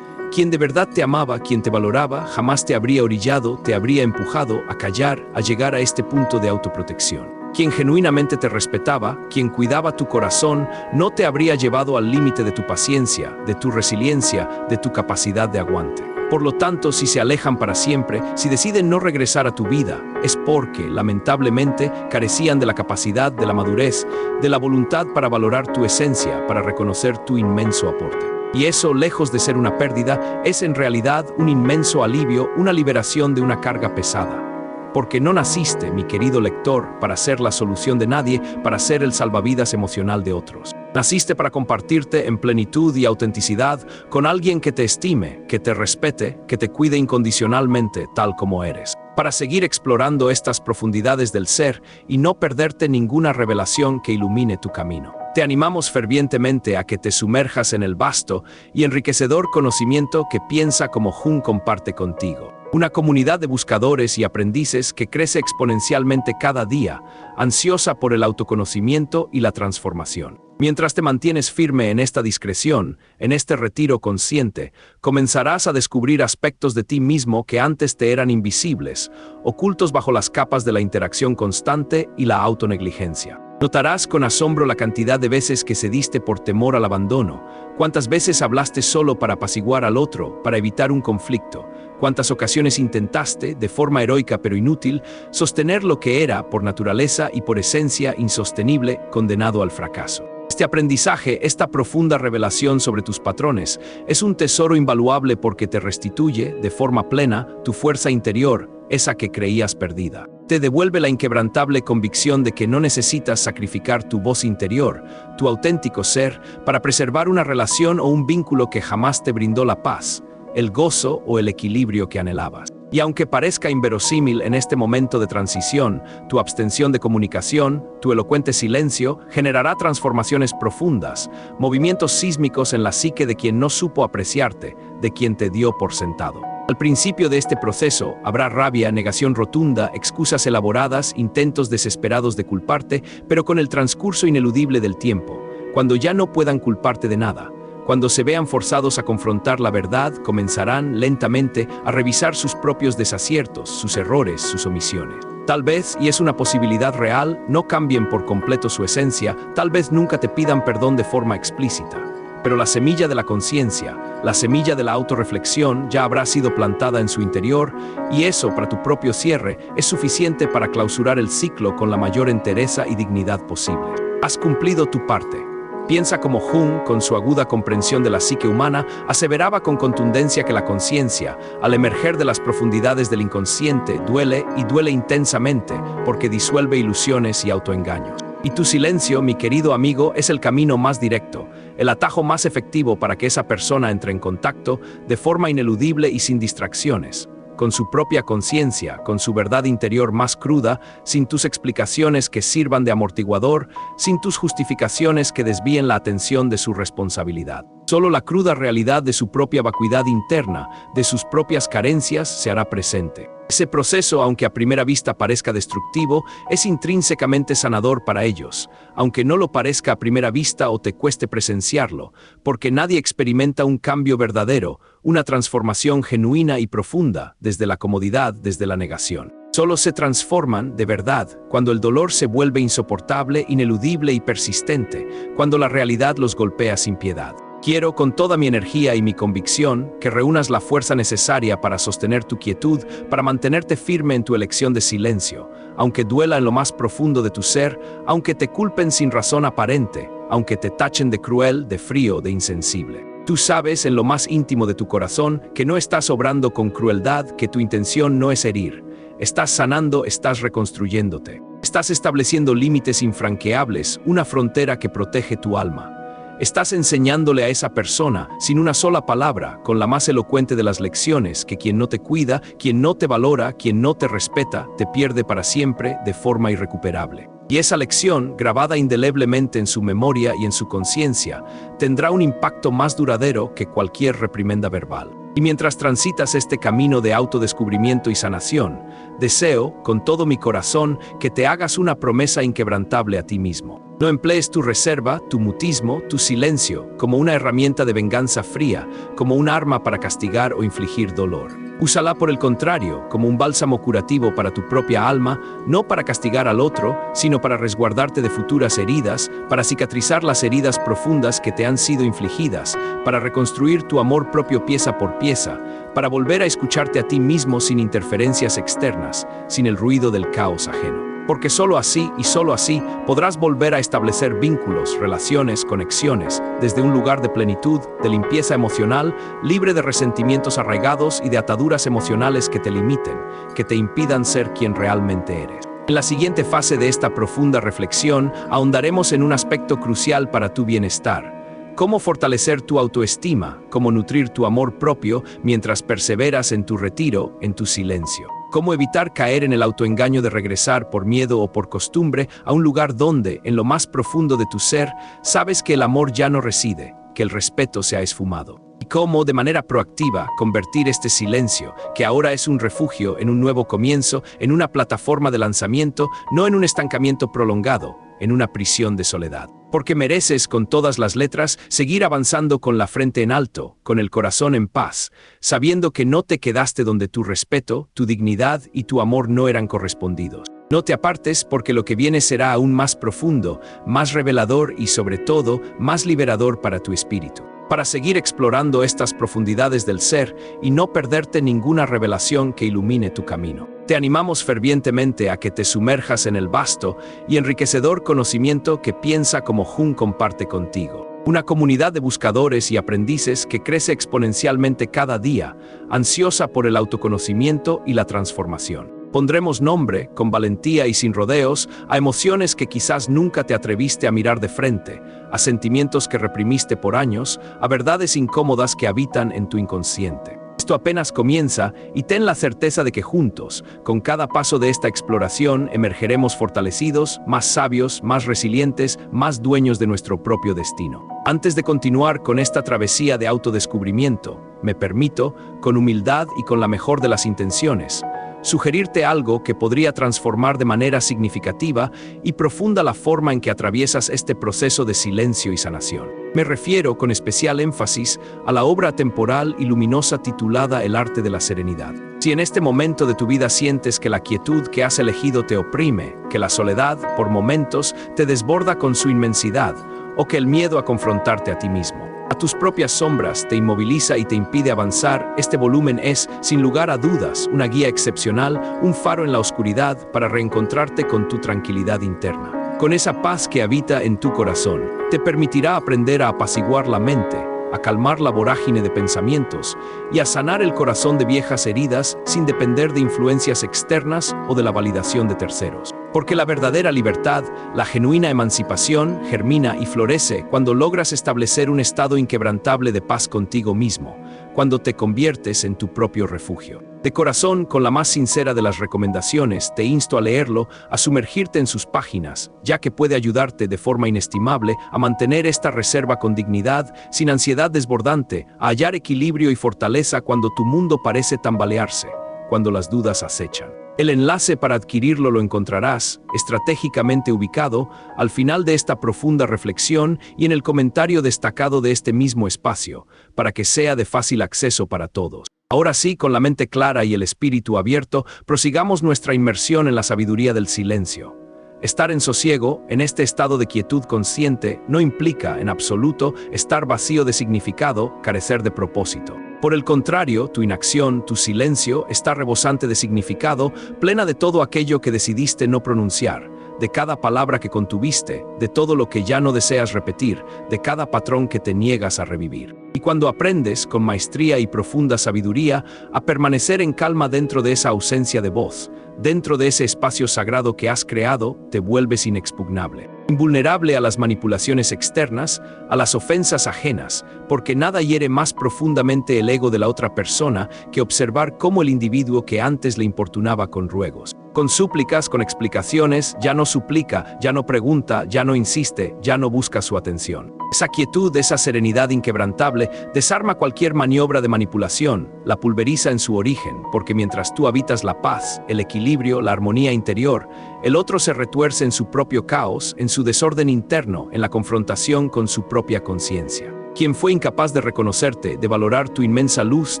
Quien de verdad te amaba, quien te valoraba, jamás te habría orillado, te habría empujado a callar, a llegar a este punto de autoprotección. Quien genuinamente te respetaba, quien cuidaba tu corazón, no te habría llevado al límite de tu paciencia, de tu resiliencia, de tu capacidad de aguante. Por lo tanto, si se alejan para siempre, si deciden no regresar a tu vida, es porque, lamentablemente, carecían de la capacidad, de la madurez, de la voluntad para valorar tu esencia, para reconocer tu inmenso aporte. Y eso, lejos de ser una pérdida, es en realidad un inmenso alivio, una liberación de una carga pesada. Porque no naciste, mi querido lector, para ser la solución de nadie, para ser el salvavidas emocional de otros. Naciste para compartirte en plenitud y autenticidad con alguien que te estime, que te respete, que te cuide incondicionalmente tal como eres. Para seguir explorando estas profundidades del ser y no perderte ninguna revelación que ilumine tu camino. Te animamos fervientemente a que te sumerjas en el vasto y enriquecedor conocimiento que Piensa como Jung comparte contigo. Una comunidad de buscadores y aprendices que crece exponencialmente cada día, ansiosa por el autoconocimiento y la transformación. Mientras te mantienes firme en esta discreción, en este retiro consciente, comenzarás a descubrir aspectos de ti mismo que antes te eran invisibles, ocultos bajo las capas de la interacción constante y la autonegligencia. Notarás con asombro la cantidad de veces que cediste por temor al abandono, cuántas veces hablaste solo para apaciguar al otro, para evitar un conflicto, cuántas ocasiones intentaste, de forma heroica pero inútil, sostener lo que era, por naturaleza y por esencia, insostenible, condenado al fracaso. Este aprendizaje, esta profunda revelación sobre tus patrones, es un tesoro invaluable porque te restituye, de forma plena, tu fuerza interior, esa que creías perdida. Te devuelve la inquebrantable convicción de que no necesitas sacrificar tu voz interior, tu auténtico ser, para preservar una relación o un vínculo que jamás te brindó la paz, el gozo o el equilibrio que anhelabas. Y aunque parezca inverosímil en este momento de transición, tu abstención de comunicación, tu elocuente silencio, generará transformaciones profundas, movimientos sísmicos en la psique de quien no supo apreciarte, de quien te dio por sentado. Al principio de este proceso habrá rabia, negación rotunda, excusas elaboradas, intentos desesperados de culparte, pero con el transcurso ineludible del tiempo, cuando ya no puedan culparte de nada, cuando se vean forzados a confrontar la verdad, comenzarán lentamente a revisar sus propios desaciertos, sus errores, sus omisiones. Tal vez, y es una posibilidad real, no cambien por completo su esencia, tal vez nunca te pidan perdón de forma explícita. Pero la semilla de la conciencia, la semilla de la autorreflexión ya habrá sido plantada en su interior y eso, para tu propio cierre, es suficiente para clausurar el ciclo con la mayor entereza y dignidad posible. Has cumplido tu parte. Piensa como Jung, con su aguda comprensión de la psique humana, aseveraba con contundencia que la conciencia, al emerger de las profundidades del inconsciente, duele y duele intensamente porque disuelve ilusiones y autoengaños. Y tu silencio, mi querido amigo, es el camino más directo, el atajo más efectivo para que esa persona entre en contacto de forma ineludible y sin distracciones, con su propia conciencia, con su verdad interior más cruda, sin tus explicaciones que sirvan de amortiguador, sin tus justificaciones que desvíen la atención de su responsabilidad. Solo la cruda realidad de su propia vacuidad interna, de sus propias carencias, se hará presente. Ese proceso, aunque a primera vista parezca destructivo, es intrínsecamente sanador para ellos, aunque no lo parezca a primera vista o te cueste presenciarlo, porque nadie experimenta un cambio verdadero, una transformación genuina y profunda, desde la comodidad, desde la negación. Solo se transforman, de verdad, cuando el dolor se vuelve insoportable, ineludible y persistente, cuando la realidad los golpea sin piedad. Quiero, con toda mi energía y mi convicción, que reúnas la fuerza necesaria para sostener tu quietud, para mantenerte firme en tu elección de silencio, aunque duela en lo más profundo de tu ser, aunque te culpen sin razón aparente, aunque te tachen de cruel, de frío, de insensible. Tú sabes en lo más íntimo de tu corazón que no estás obrando con crueldad, que tu intención no es herir. Estás sanando, estás reconstruyéndote. Estás estableciendo límites infranqueables, una frontera que protege tu alma. Estás enseñándole a esa persona, sin una sola palabra, con la más elocuente de las lecciones, que quien no te cuida, quien no te valora, quien no te respeta, te pierde para siempre, de forma irrecuperable. Y esa lección, grabada indeleblemente en su memoria y en su conciencia, tendrá un impacto más duradero que cualquier reprimenda verbal. Y mientras transitas este camino de autodescubrimiento y sanación, deseo, con todo mi corazón, que te hagas una promesa inquebrantable a ti mismo. No emplees tu reserva, tu mutismo, tu silencio, como una herramienta de venganza fría, como un arma para castigar o infligir dolor. Úsala, por el contrario, como un bálsamo curativo para tu propia alma, no para castigar al otro, sino para resguardarte de futuras heridas, para cicatrizar las heridas profundas que te han sido infligidas, para reconstruir tu amor propio pieza por pieza, para volver a escucharte a ti mismo sin interferencias externas, sin el ruido del caos ajeno. Porque solo así y solo así podrás volver a establecer vínculos, relaciones, conexiones, desde un lugar de plenitud, de limpieza emocional, libre de resentimientos arraigados y de ataduras emocionales que te limiten, que te impidan ser quien realmente eres. En la siguiente fase de esta profunda reflexión, ahondaremos en un aspecto crucial para tu bienestar. Cómo fortalecer tu autoestima, cómo nutrir tu amor propio mientras perseveras en tu retiro, en tu silencio. Cómo evitar caer en el autoengaño de regresar por miedo o por costumbre a un lugar donde, en lo más profundo de tu ser, sabes que el amor ya no reside, que el respeto se ha esfumado. Y cómo, de manera proactiva, convertir este silencio, que ahora es un refugio, en un nuevo comienzo, en una plataforma de lanzamiento, no en un estancamiento prolongado, en una prisión de soledad. Porque mereces, con todas las letras, seguir avanzando con la frente en alto, con el corazón en paz, sabiendo que no te quedaste donde tu respeto, tu dignidad y tu amor no eran correspondidos. No te apartes, porque lo que viene será aún más profundo, más revelador y, sobre todo, más liberador para tu espíritu. Para seguir explorando estas profundidades del ser y no perderte ninguna revelación que ilumine tu camino. Te animamos fervientemente a que te sumerjas en el vasto y enriquecedor conocimiento que Piensa como Jung comparte contigo. Una comunidad de buscadores y aprendices que crece exponencialmente cada día, ansiosa por el autoconocimiento y la transformación. Pondremos nombre, con valentía y sin rodeos, a emociones que quizás nunca te atreviste a mirar de frente, a sentimientos que reprimiste por años, a verdades incómodas que habitan en tu inconsciente. Esto apenas comienza y ten la certeza de que juntos, con cada paso de esta exploración, emergeremos fortalecidos, más sabios, más resilientes, más dueños de nuestro propio destino. Antes de continuar con esta travesía de autodescubrimiento, me permito, con humildad y con la mejor de las intenciones, sugerirte algo que podría transformar de manera significativa y profunda la forma en que atraviesas este proceso de silencio y sanación. Me refiero con especial énfasis a la obra temporal y luminosa titulada El arte de la serenidad. Si en este momento de tu vida sientes que la quietud que has elegido te oprime, que la soledad, por momentos, te desborda con su inmensidad, o que el miedo a confrontarte a ti mismo, a tus propias sombras, te inmoviliza y te impide avanzar, este volumen es, sin lugar a dudas, una guía excepcional, un faro en la oscuridad para reencontrarte con tu tranquilidad interna. Con esa paz que habita en tu corazón, te permitirá aprender a apaciguar la mente, a calmar la vorágine de pensamientos y a sanar el corazón de viejas heridas sin depender de influencias externas o de la validación de terceros. Porque la verdadera libertad, la genuina emancipación, germina y florece cuando logras establecer un estado inquebrantable de paz contigo mismo, cuando te conviertes en tu propio refugio. De corazón, con la más sincera de las recomendaciones, te insto a leerlo, a sumergirte en sus páginas, ya que puede ayudarte de forma inestimable a mantener esta reserva con dignidad, sin ansiedad desbordante, a hallar equilibrio y fortaleza cuando tu mundo parece tambalearse, cuando las dudas acechan. El enlace para adquirirlo lo encontrarás, estratégicamente ubicado, al final de esta profunda reflexión y en el comentario destacado de este mismo espacio, para que sea de fácil acceso para todos. Ahora sí, con la mente clara y el espíritu abierto, prosigamos nuestra inmersión en la sabiduría del silencio. Estar en sosiego, en este estado de quietud consciente, no implica, en absoluto, estar vacío de significado, carecer de propósito. Por el contrario, tu inacción, tu silencio, está rebosante de significado, plena de todo aquello que decidiste no pronunciar, de cada palabra que contuviste, de todo lo que ya no deseas repetir, de cada patrón que te niegas a revivir. Y cuando aprendes, con maestría y profunda sabiduría, a permanecer en calma dentro de esa ausencia de voz, dentro de ese espacio sagrado que has creado, te vuelves inexpugnable. Invulnerable a las manipulaciones externas, a las ofensas ajenas, porque nada hiere más profundamente el ego de la otra persona que observar cómo el individuo que antes le importunaba con ruegos, con súplicas, con explicaciones, ya no suplica, ya no pregunta, ya no insiste, ya no busca su atención. Esa quietud, esa serenidad inquebrantable, desarma cualquier maniobra de manipulación, la pulveriza en su origen, porque mientras tú habitas la paz, el equilibrio, la armonía interior, el otro se retuerce en su propio caos, en su desorden interno, en la confrontación con su propia conciencia. Quien fue incapaz de reconocerte, de valorar tu inmensa luz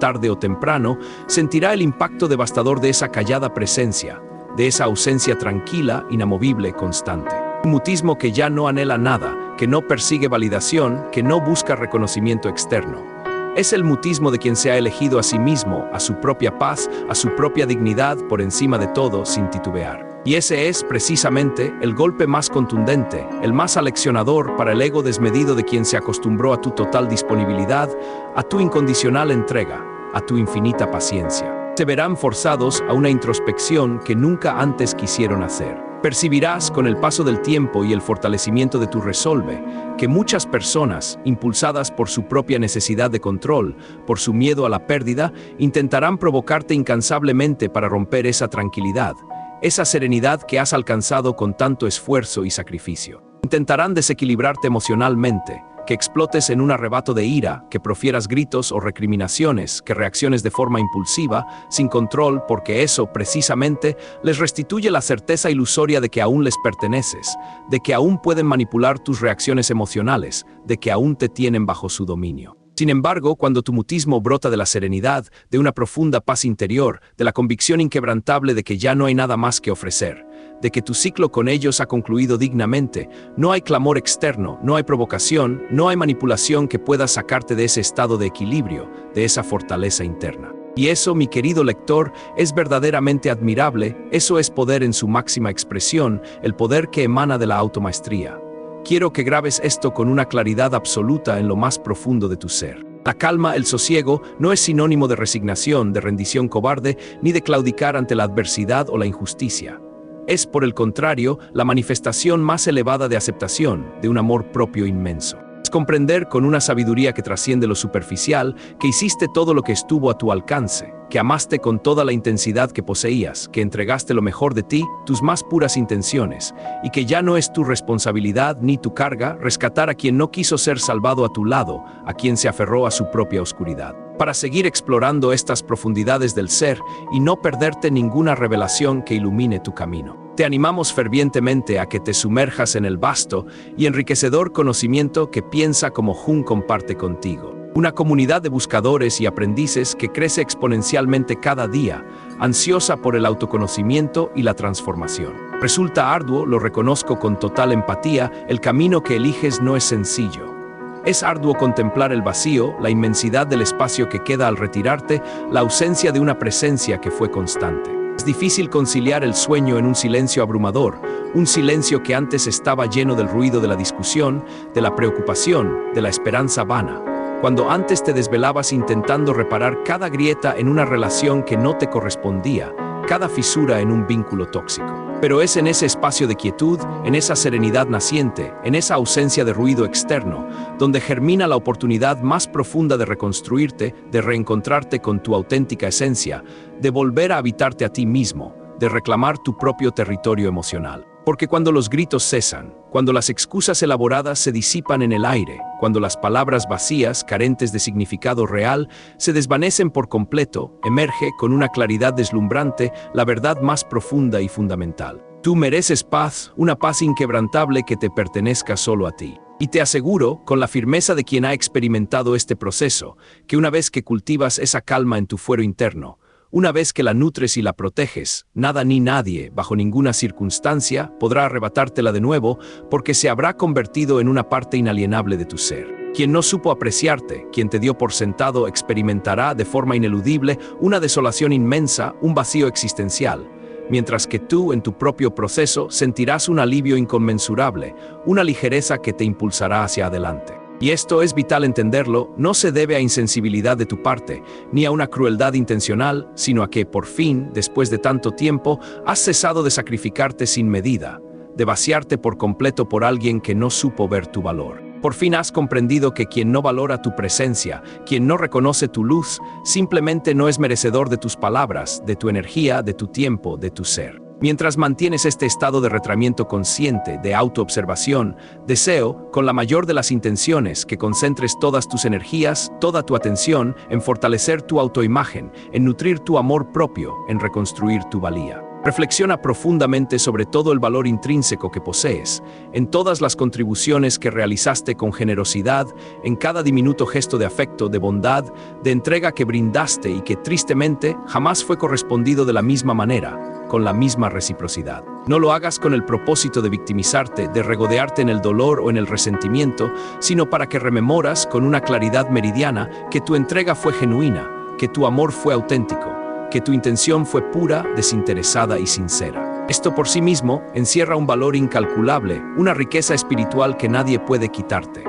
tarde o temprano, sentirá el impacto devastador de esa callada presencia, de esa ausencia tranquila, inamovible, constante. Un mutismo que ya no anhela nada, que no persigue validación, que no busca reconocimiento externo. Es el mutismo de quien se ha elegido a sí mismo, a su propia paz, a su propia dignidad por encima de todo, sin titubear. Y ese es, precisamente, el golpe más contundente, el más aleccionador para el ego desmedido de quien se acostumbró a tu total disponibilidad, a tu incondicional entrega, a tu infinita paciencia. Se verán forzados a una introspección que nunca antes quisieron hacer. Percibirás con el paso del tiempo y el fortalecimiento de tu resolve que muchas personas, impulsadas por su propia necesidad de control, por su miedo a la pérdida, intentarán provocarte incansablemente para romper esa tranquilidad, esa serenidad que has alcanzado con tanto esfuerzo y sacrificio. Intentarán desequilibrarte emocionalmente, que explotes en un arrebato de ira, que profieras gritos o recriminaciones, que reacciones de forma impulsiva, sin control, porque eso, precisamente, les restituye la certeza ilusoria de que aún les perteneces, de que aún pueden manipular tus reacciones emocionales, de que aún te tienen bajo su dominio. Sin embargo, cuando tu mutismo brota de la serenidad, de una profunda paz interior, de la convicción inquebrantable de que ya no hay nada más que ofrecer, de que tu ciclo con ellos ha concluido dignamente, no hay clamor externo, no hay provocación, no hay manipulación que pueda sacarte de ese estado de equilibrio, de esa fortaleza interna. Y eso, mi querido lector, es verdaderamente admirable, eso es poder en su máxima expresión, el poder que emana de la automaestría. Quiero que grabes esto con una claridad absoluta en lo más profundo de tu ser. La calma, el sosiego, no es sinónimo de resignación, de rendición cobarde, ni de claudicar ante la adversidad o la injusticia. Es, por el contrario, la manifestación más elevada de aceptación, de un amor propio inmenso. Es comprender con una sabiduría que trasciende lo superficial, que hiciste todo lo que estuvo a tu alcance, que amaste con toda la intensidad que poseías, que entregaste lo mejor de ti, tus más puras intenciones, y que ya no es tu responsabilidad ni tu carga rescatar a quien no quiso ser salvado a tu lado, a quien se aferró a su propia oscuridad. Para seguir explorando estas profundidades del ser y no perderte ninguna revelación que ilumine tu camino. Te animamos fervientemente a que te sumerjas en el vasto y enriquecedor conocimiento que Piensa como Jun comparte contigo. Una comunidad de buscadores y aprendices que crece exponencialmente cada día, ansiosa por el autoconocimiento y la transformación. Resulta arduo, lo reconozco con total empatía, el camino que eliges no es sencillo. Es arduo contemplar el vacío, la inmensidad del espacio que queda al retirarte, la ausencia de una presencia que fue constante. Es difícil conciliar el sueño en un silencio abrumador, un silencio que antes estaba lleno del ruido de la discusión, de la preocupación, de la esperanza vana. Cuando antes te desvelabas intentando reparar cada grieta en una relación que no te correspondía, cada fisura en un vínculo tóxico. Pero es en ese espacio de quietud, en esa serenidad naciente, en esa ausencia de ruido externo, donde germina la oportunidad más profunda de reconstruirte, de reencontrarte con tu auténtica esencia, de volver a habitarte a ti mismo, de reclamar tu propio territorio emocional. Porque cuando los gritos cesan, cuando las excusas elaboradas se disipan en el aire, cuando las palabras vacías, carentes de significado real, se desvanecen por completo, emerge con una claridad deslumbrante la verdad más profunda y fundamental. Tú mereces paz, una paz inquebrantable que te pertenezca solo a ti. Y te aseguro, con la firmeza de quien ha experimentado este proceso, que una vez que cultivas esa calma en tu fuero interno, una vez que la nutres y la proteges, nada ni nadie, bajo ninguna circunstancia, podrá arrebatártela de nuevo, porque se habrá convertido en una parte inalienable de tu ser. Quien no supo apreciarte, quien te dio por sentado, experimentará de forma ineludible una desolación inmensa, un vacío existencial, mientras que tú, en tu propio proceso, sentirás un alivio inconmensurable, una ligereza que te impulsará hacia adelante. Y esto es vital entenderlo, no se debe a insensibilidad de tu parte, ni a una crueldad intencional, sino a que, por fin, después de tanto tiempo, has cesado de sacrificarte sin medida, de vaciarte por completo por alguien que no supo ver tu valor. Por fin has comprendido que quien no valora tu presencia, quien no reconoce tu luz, simplemente no es merecedor de tus palabras, de tu energía, de tu tiempo, de tu ser. Mientras mantienes este estado de retraimiento consciente, de autoobservación, deseo, con la mayor de las intenciones, que concentres todas tus energías, toda tu atención, en fortalecer tu autoimagen, en nutrir tu amor propio, en reconstruir tu valía. Reflexiona profundamente sobre todo el valor intrínseco que posees, en todas las contribuciones que realizaste con generosidad, en cada diminuto gesto de afecto, de bondad, de entrega que brindaste y que tristemente jamás fue correspondido de la misma manera, con la misma reciprocidad. No lo hagas con el propósito de victimizarte, de regodearte en el dolor o en el resentimiento, sino para que rememoras con una claridad meridiana que tu entrega fue genuina, que tu amor fue auténtico, que tu intención fue pura, desinteresada y sincera. Esto por sí mismo encierra un valor incalculable, una riqueza espiritual que nadie puede quitarte.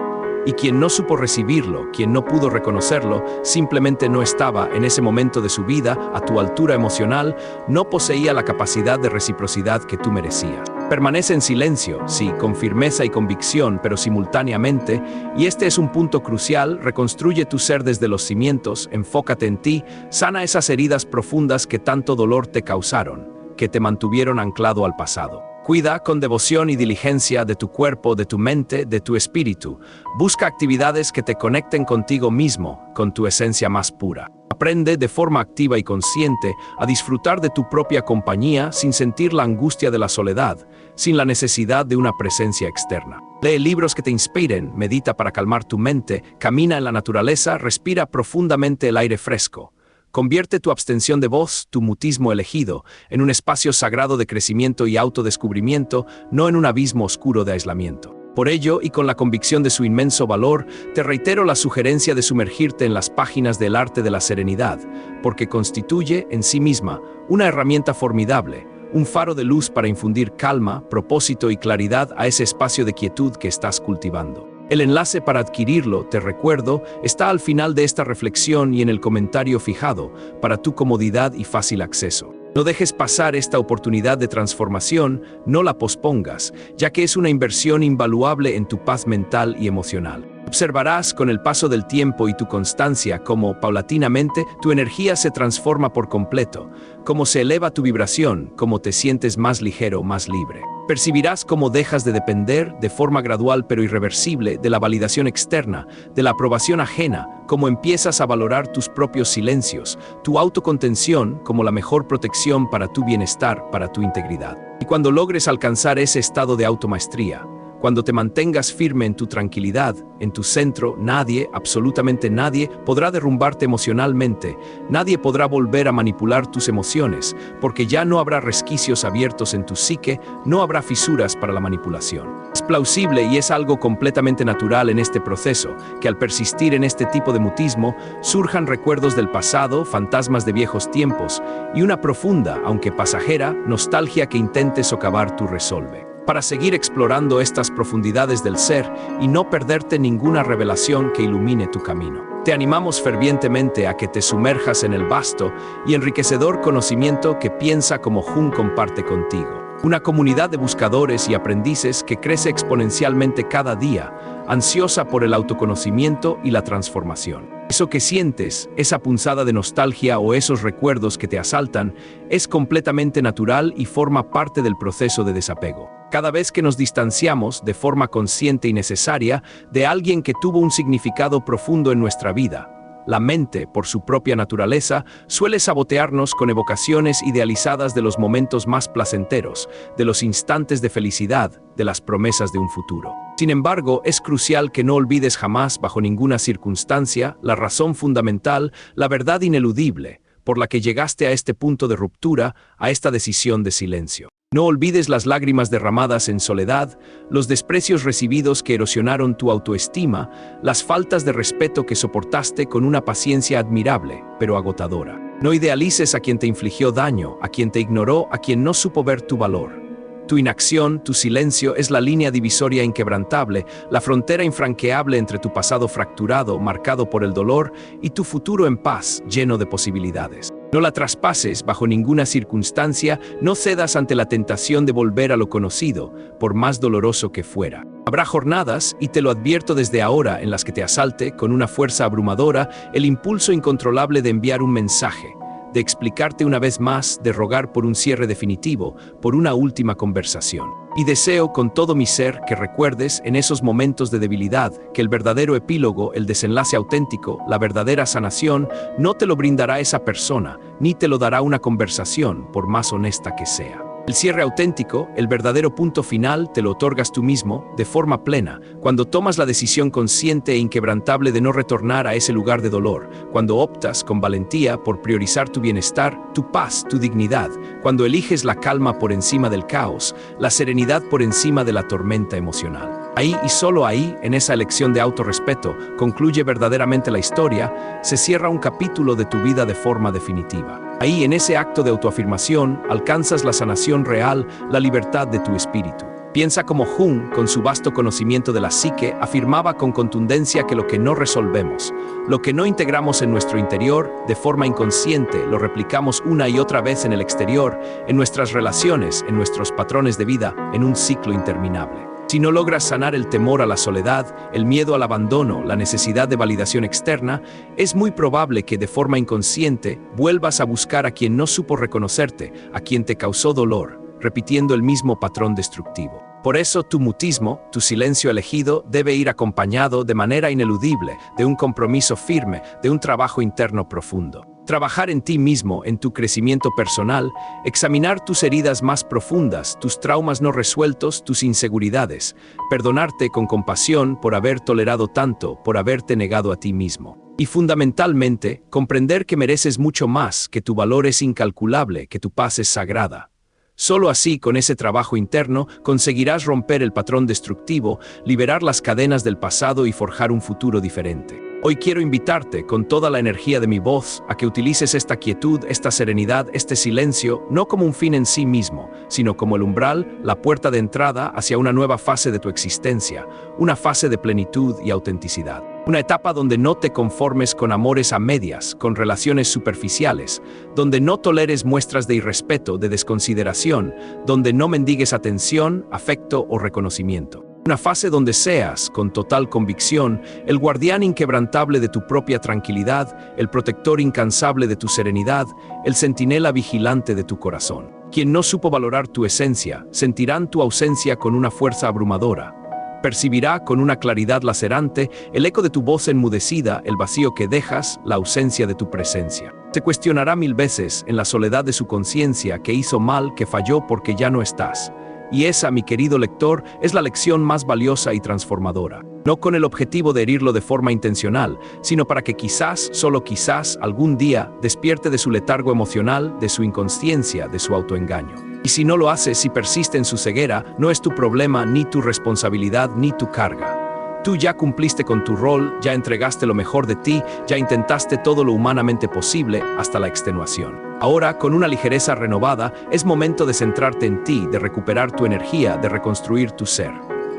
Y quien no supo recibirlo, quien no pudo reconocerlo, simplemente no estaba en ese momento de su vida a tu altura emocional, no poseía la capacidad de reciprocidad que tú merecías. Permanece en silencio, sí, con firmeza y convicción, pero simultáneamente, y este es un punto crucial, reconstruye tu ser desde los cimientos, enfócate en ti, sana esas heridas profundas que tanto dolor te causaron, que te mantuvieron anclado al pasado. Cuida con devoción y diligencia de tu cuerpo, de tu mente, de tu espíritu. Busca actividades que te conecten contigo mismo, con tu esencia más pura. Aprende de forma activa y consciente a disfrutar de tu propia compañía sin sentir la angustia de la soledad, sin la necesidad de una presencia externa. Lee libros que te inspiren, medita para calmar tu mente, camina en la naturaleza, respira profundamente el aire fresco. Convierte tu abstención de voz, tu mutismo elegido, en un espacio sagrado de crecimiento y autodescubrimiento, no en un abismo oscuro de aislamiento. Por ello, y con la convicción de su inmenso valor, te reitero la sugerencia de sumergirte en las páginas del arte de la serenidad, porque constituye, en sí misma, una herramienta formidable, un faro de luz para infundir calma, propósito y claridad a ese espacio de quietud que estás cultivando. El enlace para adquirirlo, te recuerdo, está al final de esta reflexión y en el comentario fijado, para tu comodidad y fácil acceso. No dejes pasar esta oportunidad de transformación, no la pospongas, ya que es una inversión invaluable en tu paz mental y emocional. Observarás con el paso del tiempo y tu constancia cómo, paulatinamente, tu energía se transforma por completo, cómo se eleva tu vibración, cómo te sientes más ligero, más libre. Percibirás cómo dejas de depender, de forma gradual pero irreversible, de la validación externa, de la aprobación ajena, cómo empiezas a valorar tus propios silencios, tu autocontención como la mejor protección para tu bienestar, para tu integridad. Y cuando logres alcanzar ese estado de automaestría, cuando te mantengas firme en tu tranquilidad, en tu centro, nadie, absolutamente nadie, podrá derrumbarte emocionalmente, nadie podrá volver a manipular tus emociones, porque ya no habrá resquicios abiertos en tu psique, no habrá fisuras para la manipulación. Es plausible y es algo completamente natural en este proceso, que al persistir en este tipo de mutismo, surjan recuerdos del pasado, fantasmas de viejos tiempos, y una profunda, aunque pasajera, nostalgia que intente socavar tu resolve. Para seguir explorando estas profundidades del ser y no perderte ninguna revelación que ilumine tu camino. Te animamos fervientemente a que te sumerjas en el vasto y enriquecedor conocimiento que Piensa como Jung comparte contigo. Una comunidad de buscadores y aprendices que crece exponencialmente cada día, ansiosa por el autoconocimiento y la transformación. Eso que sientes, esa punzada de nostalgia o esos recuerdos que te asaltan, es completamente natural y forma parte del proceso de desapego. Cada vez que nos distanciamos, de forma consciente y necesaria, de alguien que tuvo un significado profundo en nuestra vida, la mente, por su propia naturaleza, suele sabotearnos con evocaciones idealizadas de los momentos más placenteros, de los instantes de felicidad, de las promesas de un futuro. Sin embargo, es crucial que no olvides jamás, bajo ninguna circunstancia, la razón fundamental, la verdad ineludible, por la que llegaste a este punto de ruptura, a esta decisión de silencio. No olvides las lágrimas derramadas en soledad, los desprecios recibidos que erosionaron tu autoestima, las faltas de respeto que soportaste con una paciencia admirable, pero agotadora. No idealices a quien te infligió daño, a quien te ignoró, a quien no supo ver tu valor. Tu inacción, tu silencio es la línea divisoria inquebrantable, la frontera infranqueable entre tu pasado fracturado, marcado por el dolor, y tu futuro en paz, lleno de posibilidades. No la traspases bajo ninguna circunstancia, no cedas ante la tentación de volver a lo conocido, por más doloroso que fuera. Habrá jornadas, y te lo advierto desde ahora, en las que te asalte, con una fuerza abrumadora, el impulso incontrolable de enviar un mensaje, de explicarte una vez más, de rogar por un cierre definitivo, por una última conversación. Y deseo con todo mi ser que recuerdes en esos momentos de debilidad que el verdadero epílogo, el desenlace auténtico, la verdadera sanación, no te lo brindará esa persona, ni te lo dará una conversación, por más honesta que sea. El cierre auténtico, el verdadero punto final, te lo otorgas tú mismo, de forma plena, cuando tomas la decisión consciente e inquebrantable de no retornar a ese lugar de dolor, cuando optas con valentía por priorizar tu bienestar, tu paz, tu dignidad, cuando eliges la calma por encima del caos, la serenidad por encima de la tormenta emocional. Ahí y solo ahí, en esa elección de autorrespeto, concluye verdaderamente la historia, se cierra un capítulo de tu vida de forma definitiva. Ahí, en ese acto de autoafirmación, alcanzas la sanación real, la libertad de tu espíritu. Piensa como Jung, con su vasto conocimiento de la psique, afirmaba con contundencia que lo que no resolvemos, lo que no integramos en nuestro interior, de forma inconsciente, lo replicamos una y otra vez en el exterior, en nuestras relaciones, en nuestros patrones de vida, en un ciclo interminable. Si no logras sanar el temor a la soledad, el miedo al abandono, la necesidad de validación externa, es muy probable que de forma inconsciente vuelvas a buscar a quien no supo reconocerte, a quien te causó dolor, repitiendo el mismo patrón destructivo. Por eso tu mutismo, tu silencio elegido, debe ir acompañado de manera ineludible de un compromiso firme, de un trabajo interno profundo. Trabajar en ti mismo, en tu crecimiento personal, examinar tus heridas más profundas, tus traumas no resueltos, tus inseguridades, perdonarte con compasión por haber tolerado tanto, por haberte negado a ti mismo. Y fundamentalmente, comprender que mereces mucho más, que tu valor es incalculable, que tu paz es sagrada. Solo así, con ese trabajo interno, conseguirás romper el patrón destructivo, liberar las cadenas del pasado y forjar un futuro diferente. Hoy quiero invitarte, con toda la energía de mi voz, a que utilices esta quietud, esta serenidad, este silencio, no como un fin en sí mismo, sino como el umbral, la puerta de entrada hacia una nueva fase de tu existencia, una fase de plenitud y autenticidad. Una etapa donde no te conformes con amores a medias, con relaciones superficiales, donde no toleres muestras de irrespeto, de desconsideración, donde no mendigues atención, afecto o reconocimiento. Una fase donde seas, con total convicción, el guardián inquebrantable de tu propia tranquilidad, el protector incansable de tu serenidad, el centinela vigilante de tu corazón. Quien no supo valorar tu esencia, sentirán tu ausencia con una fuerza abrumadora. Percibirá con una claridad lacerante el eco de tu voz enmudecida, el vacío que dejas, la ausencia de tu presencia. Se cuestionará 1000 veces en la soledad de su conciencia que hizo mal, que falló porque ya no estás. Y esa, mi querido lector, es la lección más valiosa y transformadora. No con el objetivo de herirlo de forma intencional, sino para que quizás, solo quizás, algún día despierte de su letargo emocional, de su inconsciencia, de su autoengaño. Y si no lo hace, si persiste en su ceguera, no es tu problema, ni tu responsabilidad, ni tu carga. Tú ya cumpliste con tu rol, ya entregaste lo mejor de ti, ya intentaste todo lo humanamente posible, hasta la extenuación. Ahora, con una ligereza renovada, es momento de centrarte en ti, de recuperar tu energía, de reconstruir tu ser.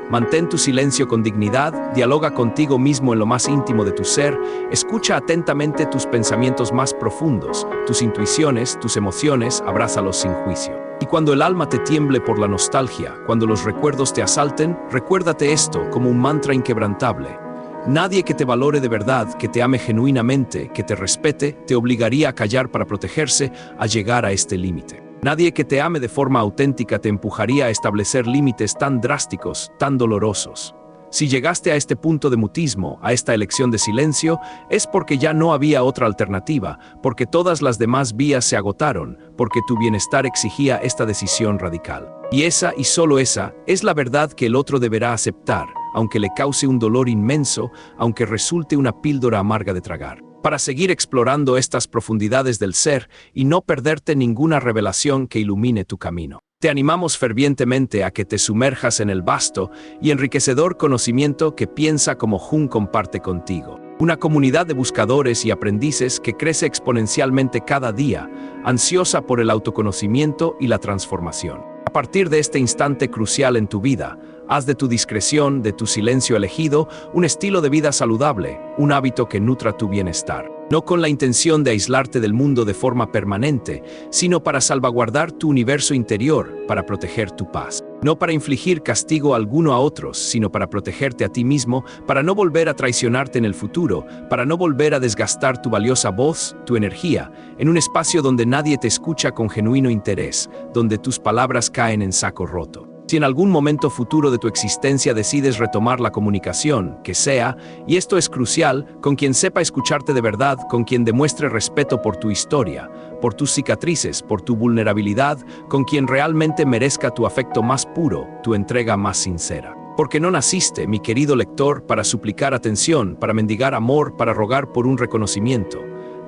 Mantén tu silencio con dignidad, dialoga contigo mismo en lo más íntimo de tu ser, escucha atentamente tus pensamientos más profundos, tus intuiciones, tus emociones, abrázalos sin juicio. Y cuando el alma te tiemble por la nostalgia, cuando los recuerdos te asalten, recuérdate esto como un mantra inquebrantable. Nadie que te valore de verdad, que te ame genuinamente, que te respete, te obligaría a callar para protegerse, a llegar a este límite. Nadie que te ame de forma auténtica te empujaría a establecer límites tan drásticos, tan dolorosos. Si llegaste a este punto de mutismo, a esta elección de silencio, es porque ya no había otra alternativa, porque todas las demás vías se agotaron, porque tu bienestar exigía esta decisión radical. Y esa, y solo esa, es la verdad que el otro deberá aceptar, aunque le cause un dolor inmenso, aunque resulte una píldora amarga de tragar. Para seguir explorando estas profundidades del ser y no perderte ninguna revelación que ilumine tu camino. Te animamos fervientemente a que te sumerjas en el vasto y enriquecedor conocimiento que Piensa como Jung comparte contigo. Una comunidad de buscadores y aprendices que crece exponencialmente cada día, ansiosa por el autoconocimiento y la transformación. A partir de este instante crucial en tu vida, haz de tu discreción, de tu silencio elegido, un estilo de vida saludable, un hábito que nutra tu bienestar. No con la intención de aislarte del mundo de forma permanente, sino para salvaguardar tu universo interior, para proteger tu paz. No para infligir castigo alguno a otros, sino para protegerte a ti mismo, para no volver a traicionarte en el futuro, para no volver a desgastar tu valiosa voz, tu energía, en un espacio donde nadie te escucha con genuino interés, donde tus palabras caen en saco roto. Si en algún momento futuro de tu existencia decides retomar la comunicación, que sea, y esto es crucial, con quien sepa escucharte de verdad, con quien demuestre respeto por tu historia, por tus cicatrices, por tu vulnerabilidad, con quien realmente merezca tu afecto más puro, tu entrega más sincera. Porque no naciste, mi querido lector, para suplicar atención, para mendigar amor, para rogar por un reconocimiento.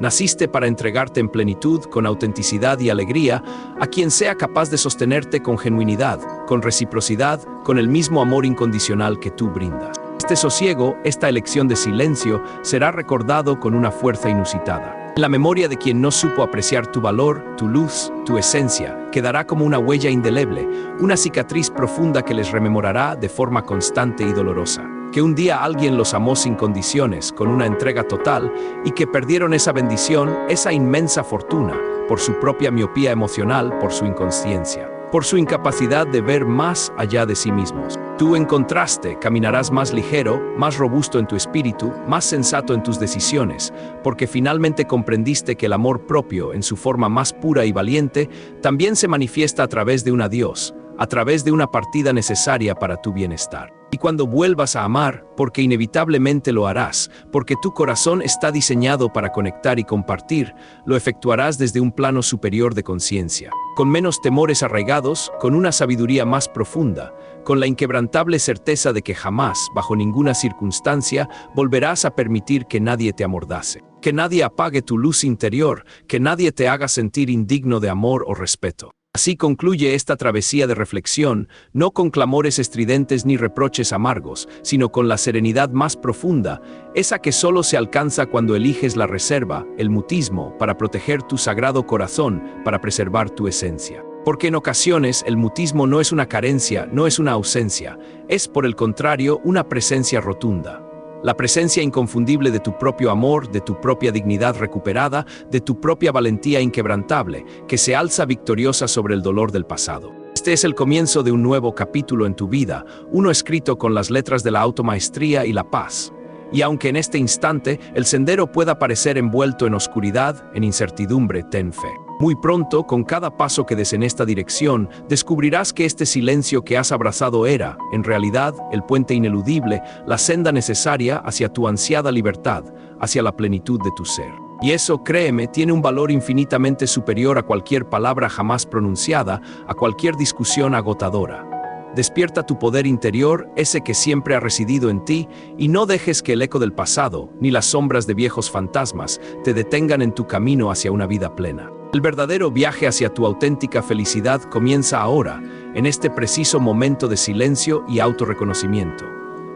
Naciste para entregarte en plenitud, con autenticidad y alegría, a quien sea capaz de sostenerte con genuinidad, con reciprocidad, con el mismo amor incondicional que tú brindas. Este sosiego, esta elección de silencio, será recordado con una fuerza inusitada. En la memoria de quien no supo apreciar tu valor, tu luz, tu esencia, quedará como una huella indeleble, una cicatriz profunda que les rememorará de forma constante y dolorosa. Que un día alguien los amó sin condiciones, con una entrega total, y que perdieron esa bendición, esa inmensa fortuna, por su propia miopía emocional, por su inconsciencia, por su incapacidad de ver más allá de sí mismos. Tú, en contraste, caminarás más ligero, más robusto en tu espíritu, más sensato en tus decisiones, porque finalmente comprendiste que el amor propio, en su forma más pura y valiente, también se manifiesta a través de un adiós, a través de una partida necesaria para tu bienestar. Y cuando vuelvas a amar, porque inevitablemente lo harás, porque tu corazón está diseñado para conectar y compartir, lo efectuarás desde un plano superior de conciencia, con menos temores arraigados, con una sabiduría más profunda, con la inquebrantable certeza de que jamás, bajo ninguna circunstancia, volverás a permitir que nadie te amordace, que nadie apague tu luz interior, que nadie te haga sentir indigno de amor o respeto. Así concluye esta travesía de reflexión, no con clamores estridentes ni reproches amargos, sino con la serenidad más profunda, esa que solo se alcanza cuando eliges la reserva, el mutismo, para proteger tu sagrado corazón, para preservar tu esencia. Porque en ocasiones el mutismo no es una carencia, no es una ausencia, es por el contrario una presencia rotunda. La presencia inconfundible de tu propio amor, de tu propia dignidad recuperada, de tu propia valentía inquebrantable, que se alza victoriosa sobre el dolor del pasado. Este es el comienzo de un nuevo capítulo en tu vida, uno escrito con las letras de la automaestría y la paz. Y aunque en este instante el sendero pueda parecer envuelto en oscuridad, en incertidumbre, ten fe. Muy pronto, con cada paso que des en esta dirección, descubrirás que este silencio que has abrazado era, en realidad, el puente ineludible, la senda necesaria hacia tu ansiada libertad, hacia la plenitud de tu ser. Y eso, créeme, tiene un valor infinitamente superior a cualquier palabra jamás pronunciada, a cualquier discusión agotadora. Despierta tu poder interior, ese que siempre ha residido en ti, y no dejes que el eco del pasado, ni las sombras de viejos fantasmas, te detengan en tu camino hacia una vida plena. El verdadero viaje hacia tu auténtica felicidad comienza ahora, en este preciso momento de silencio y autorreconocimiento.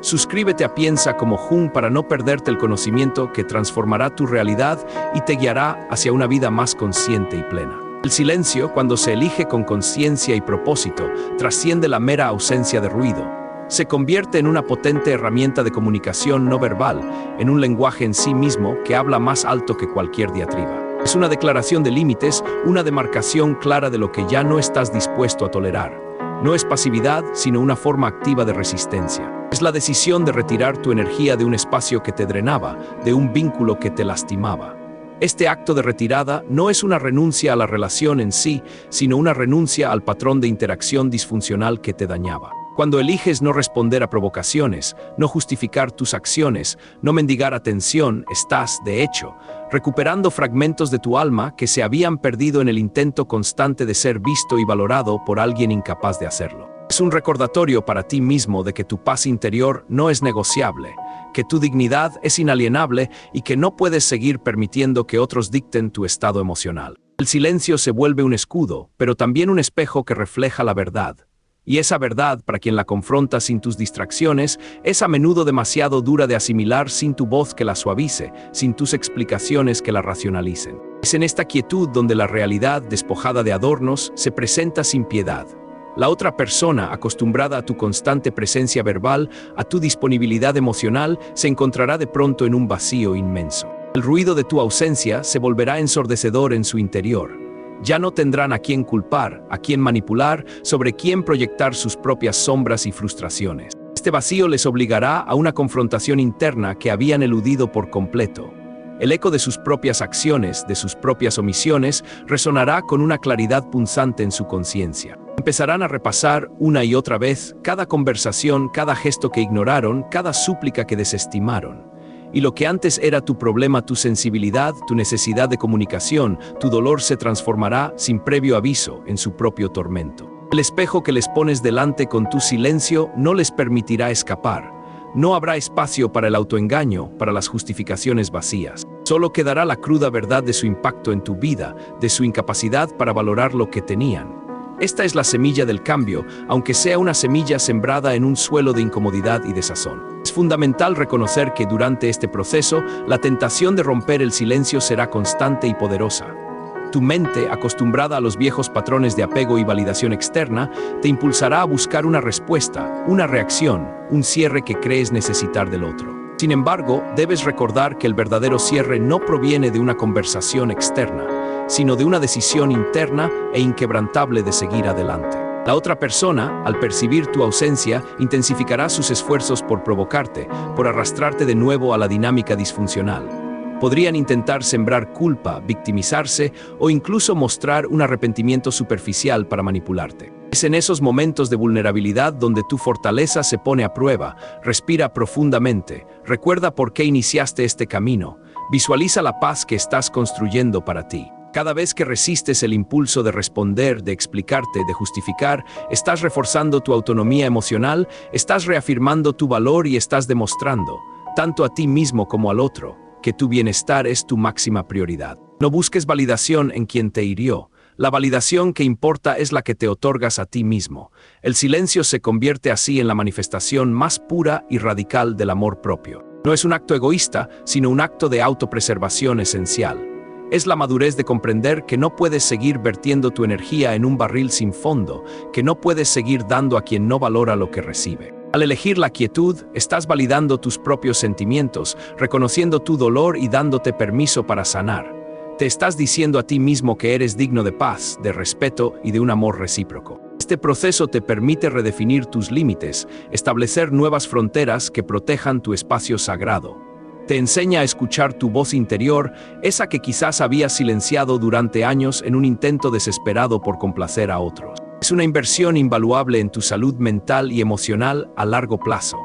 Suscríbete a Piensa como Jung para no perderte el conocimiento que transformará tu realidad y te guiará hacia una vida más consciente y plena. El silencio, cuando se elige con conciencia y propósito, trasciende la mera ausencia de ruido. Se convierte en una potente herramienta de comunicación no verbal, en un lenguaje en sí mismo que habla más alto que cualquier diatriba. Es una declaración de límites, una demarcación clara de lo que ya no estás dispuesto a tolerar. No es pasividad, sino una forma activa de resistencia. Es la decisión de retirar tu energía de un espacio que te drenaba, de un vínculo que te lastimaba. Este acto de retirada no es una renuncia a la relación en sí, sino una renuncia al patrón de interacción disfuncional que te dañaba. Cuando eliges no responder a provocaciones, no justificar tus acciones, no mendigar atención, estás, de hecho, recuperando fragmentos de tu alma que se habían perdido en el intento constante de ser visto y valorado por alguien incapaz de hacerlo. Es un recordatorio para ti mismo de que tu paz interior no es negociable, que tu dignidad es inalienable y que no puedes seguir permitiendo que otros dicten tu estado emocional. El silencio se vuelve un escudo, pero también un espejo que refleja la verdad. Y esa verdad, para quien la confronta sin tus distracciones, es a menudo demasiado dura de asimilar sin tu voz que la suavice, sin tus explicaciones que la racionalicen. Es en esta quietud donde la realidad, despojada de adornos, se presenta sin piedad. La otra persona, acostumbrada a tu constante presencia verbal, a tu disponibilidad emocional, se encontrará de pronto en un vacío inmenso. El ruido de tu ausencia se volverá ensordecedor en su interior. Ya no tendrán a quién culpar, a quién manipular, sobre quién proyectar sus propias sombras y frustraciones. Este vacío les obligará a una confrontación interna que habían eludido por completo. El eco de sus propias acciones, de sus propias omisiones, resonará con una claridad punzante en su conciencia. Empezarán a repasar una y otra vez cada conversación, cada gesto que ignoraron, cada súplica que desestimaron. Y lo que antes era tu problema, tu sensibilidad, tu necesidad de comunicación, tu dolor se transformará, sin previo aviso, en su propio tormento. El espejo que les pones delante con tu silencio no les permitirá escapar. No habrá espacio para el autoengaño, para las justificaciones vacías. Solo quedará la cruda verdad de su impacto en tu vida, de su incapacidad para valorar lo que tenían. Esta es la semilla del cambio, aunque sea una semilla sembrada en un suelo de incomodidad y desazón. Es fundamental reconocer que durante este proceso, la tentación de romper el silencio será constante y poderosa. Tu mente, acostumbrada a los viejos patrones de apego y validación externa, te impulsará a buscar una respuesta, una reacción, un cierre que crees necesitar del otro. Sin embargo, debes recordar que el verdadero cierre no proviene de una conversación externa, sino de una decisión interna e inquebrantable de seguir adelante. La otra persona, al percibir tu ausencia, intensificará sus esfuerzos por provocarte, por arrastrarte de nuevo a la dinámica disfuncional. Podrían intentar sembrar culpa, victimizarse o incluso mostrar un arrepentimiento superficial para manipularte. Es en esos momentos de vulnerabilidad donde tu fortaleza se pone a prueba. Respira profundamente, recuerda por qué iniciaste este camino, visualiza la paz que estás construyendo para ti. Cada vez que resistes el impulso de responder, de explicarte, de justificar, estás reforzando tu autonomía emocional, estás reafirmando tu valor y estás demostrando, tanto a ti mismo como al otro, que tu bienestar es tu máxima prioridad. No busques validación en quien te hirió. La validación que importa es la que te otorgas a ti mismo. El silencio se convierte así en la manifestación más pura y radical del amor propio. No es un acto egoísta, sino un acto de autopreservación esencial. Es la madurez de comprender que no puedes seguir vertiendo tu energía en un barril sin fondo, que no puedes seguir dando a quien no valora lo que recibe. Al elegir la quietud, estás validando tus propios sentimientos, reconociendo tu dolor y dándote permiso para sanar. Te estás diciendo a ti mismo que eres digno de paz, de respeto y de un amor recíproco. Este proceso te permite redefinir tus límites, establecer nuevas fronteras que protejan tu espacio sagrado. Te enseña a escuchar tu voz interior, esa que quizás habías silenciado durante años en un intento desesperado por complacer a otros. Es una inversión invaluable en tu salud mental y emocional a largo plazo.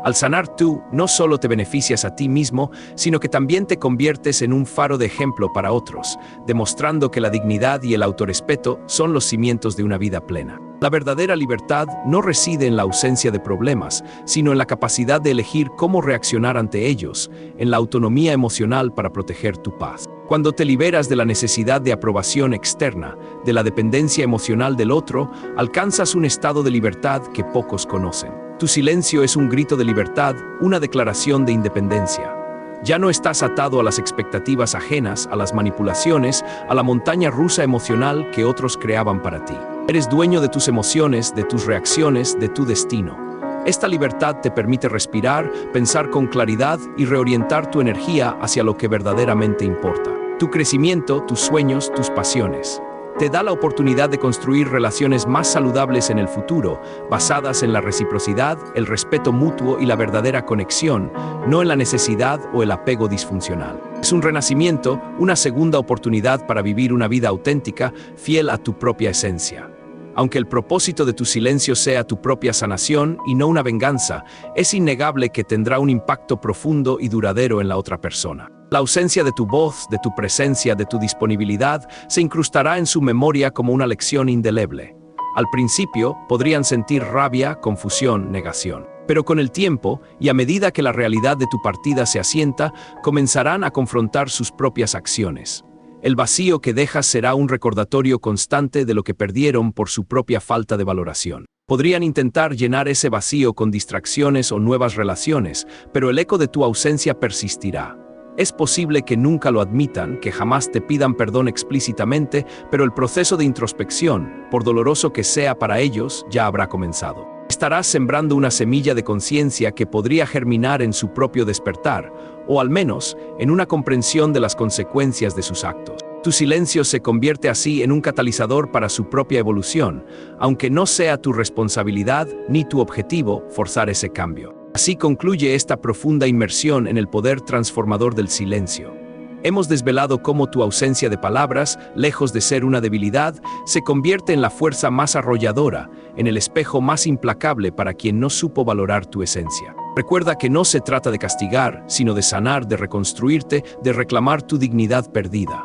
Al sanar tú, no solo te beneficias a ti mismo, sino que también te conviertes en un faro de ejemplo para otros, demostrando que la dignidad y el autorrespeto son los cimientos de una vida plena. La verdadera libertad no reside en la ausencia de problemas, sino en la capacidad de elegir cómo reaccionar ante ellos, en la autonomía emocional para proteger tu paz. Cuando te liberas de la necesidad de aprobación externa, de la dependencia emocional del otro, alcanzas un estado de libertad que pocos conocen. Tu silencio es un grito de libertad, una declaración de independencia. Ya no estás atado a las expectativas ajenas, a las manipulaciones, a la montaña rusa emocional que otros creaban para ti. Eres dueño de tus emociones, de tus reacciones, de tu destino. Esta libertad te permite respirar, pensar con claridad y reorientar tu energía hacia lo que verdaderamente importa. tu crecimiento, tus sueños, tus pasiones. Te da la oportunidad de construir relaciones más saludables en el futuro, basadas en la reciprocidad, el respeto mutuo y la verdadera conexión, no en la necesidad o el apego disfuncional. Es un renacimiento, una segunda oportunidad para vivir una vida auténtica, fiel a tu propia esencia. Aunque el propósito de tu silencio sea tu propia sanación y no una venganza, es innegable que tendrá un impacto profundo y duradero en la otra persona. La ausencia de tu voz, de tu presencia, de tu disponibilidad, se incrustará en su memoria como una lección indeleble. Al principio, podrían sentir rabia, confusión, negación. Pero con el tiempo, y a medida que la realidad de tu partida se asienta, comenzarán a confrontar sus propias acciones. El vacío que dejas será un recordatorio constante de lo que perdieron por su propia falta de valoración. Podrían intentar llenar ese vacío con distracciones o nuevas relaciones, pero el eco de tu ausencia persistirá. Es posible que nunca lo admitan, que jamás te pidan perdón explícitamente, pero el proceso de introspección, por doloroso que sea para ellos, ya habrá comenzado. Estarás sembrando una semilla de conciencia que podría germinar en su propio despertar, o al menos en una comprensión de las consecuencias de sus actos. Tu silencio se convierte así en un catalizador para su propia evolución, aunque no sea tu responsabilidad ni tu objetivo forzar ese cambio. Así concluye esta profunda inmersión en el poder transformador del silencio. Hemos desvelado cómo tu ausencia de palabras, lejos de ser una debilidad, se convierte en la fuerza más arrolladora, en el espejo más implacable para quien no supo valorar tu esencia. Recuerda que no se trata de castigar, sino de sanar, de reconstruirte, de reclamar tu dignidad perdida.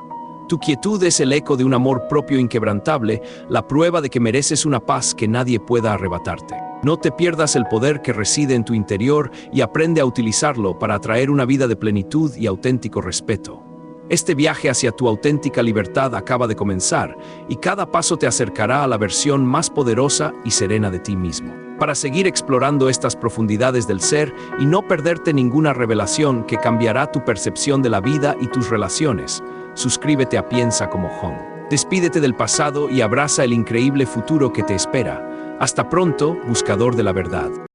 Tu quietud es el eco de un amor propio inquebrantable, la prueba de que mereces una paz que nadie pueda arrebatarte. No te pierdas el poder que reside en tu interior y aprende a utilizarlo para atraer una vida de plenitud y auténtico respeto. Este viaje hacia tu auténtica libertad acaba de comenzar y cada paso te acercará a la versión más poderosa y serena de ti mismo. Para seguir explorando estas profundidades del ser y no perderte ninguna revelación que cambiará tu percepción de la vida y tus relaciones, suscríbete a Piensa como Hong. Despídete del pasado y abraza el increíble futuro que te espera. Hasta pronto, buscador de la verdad.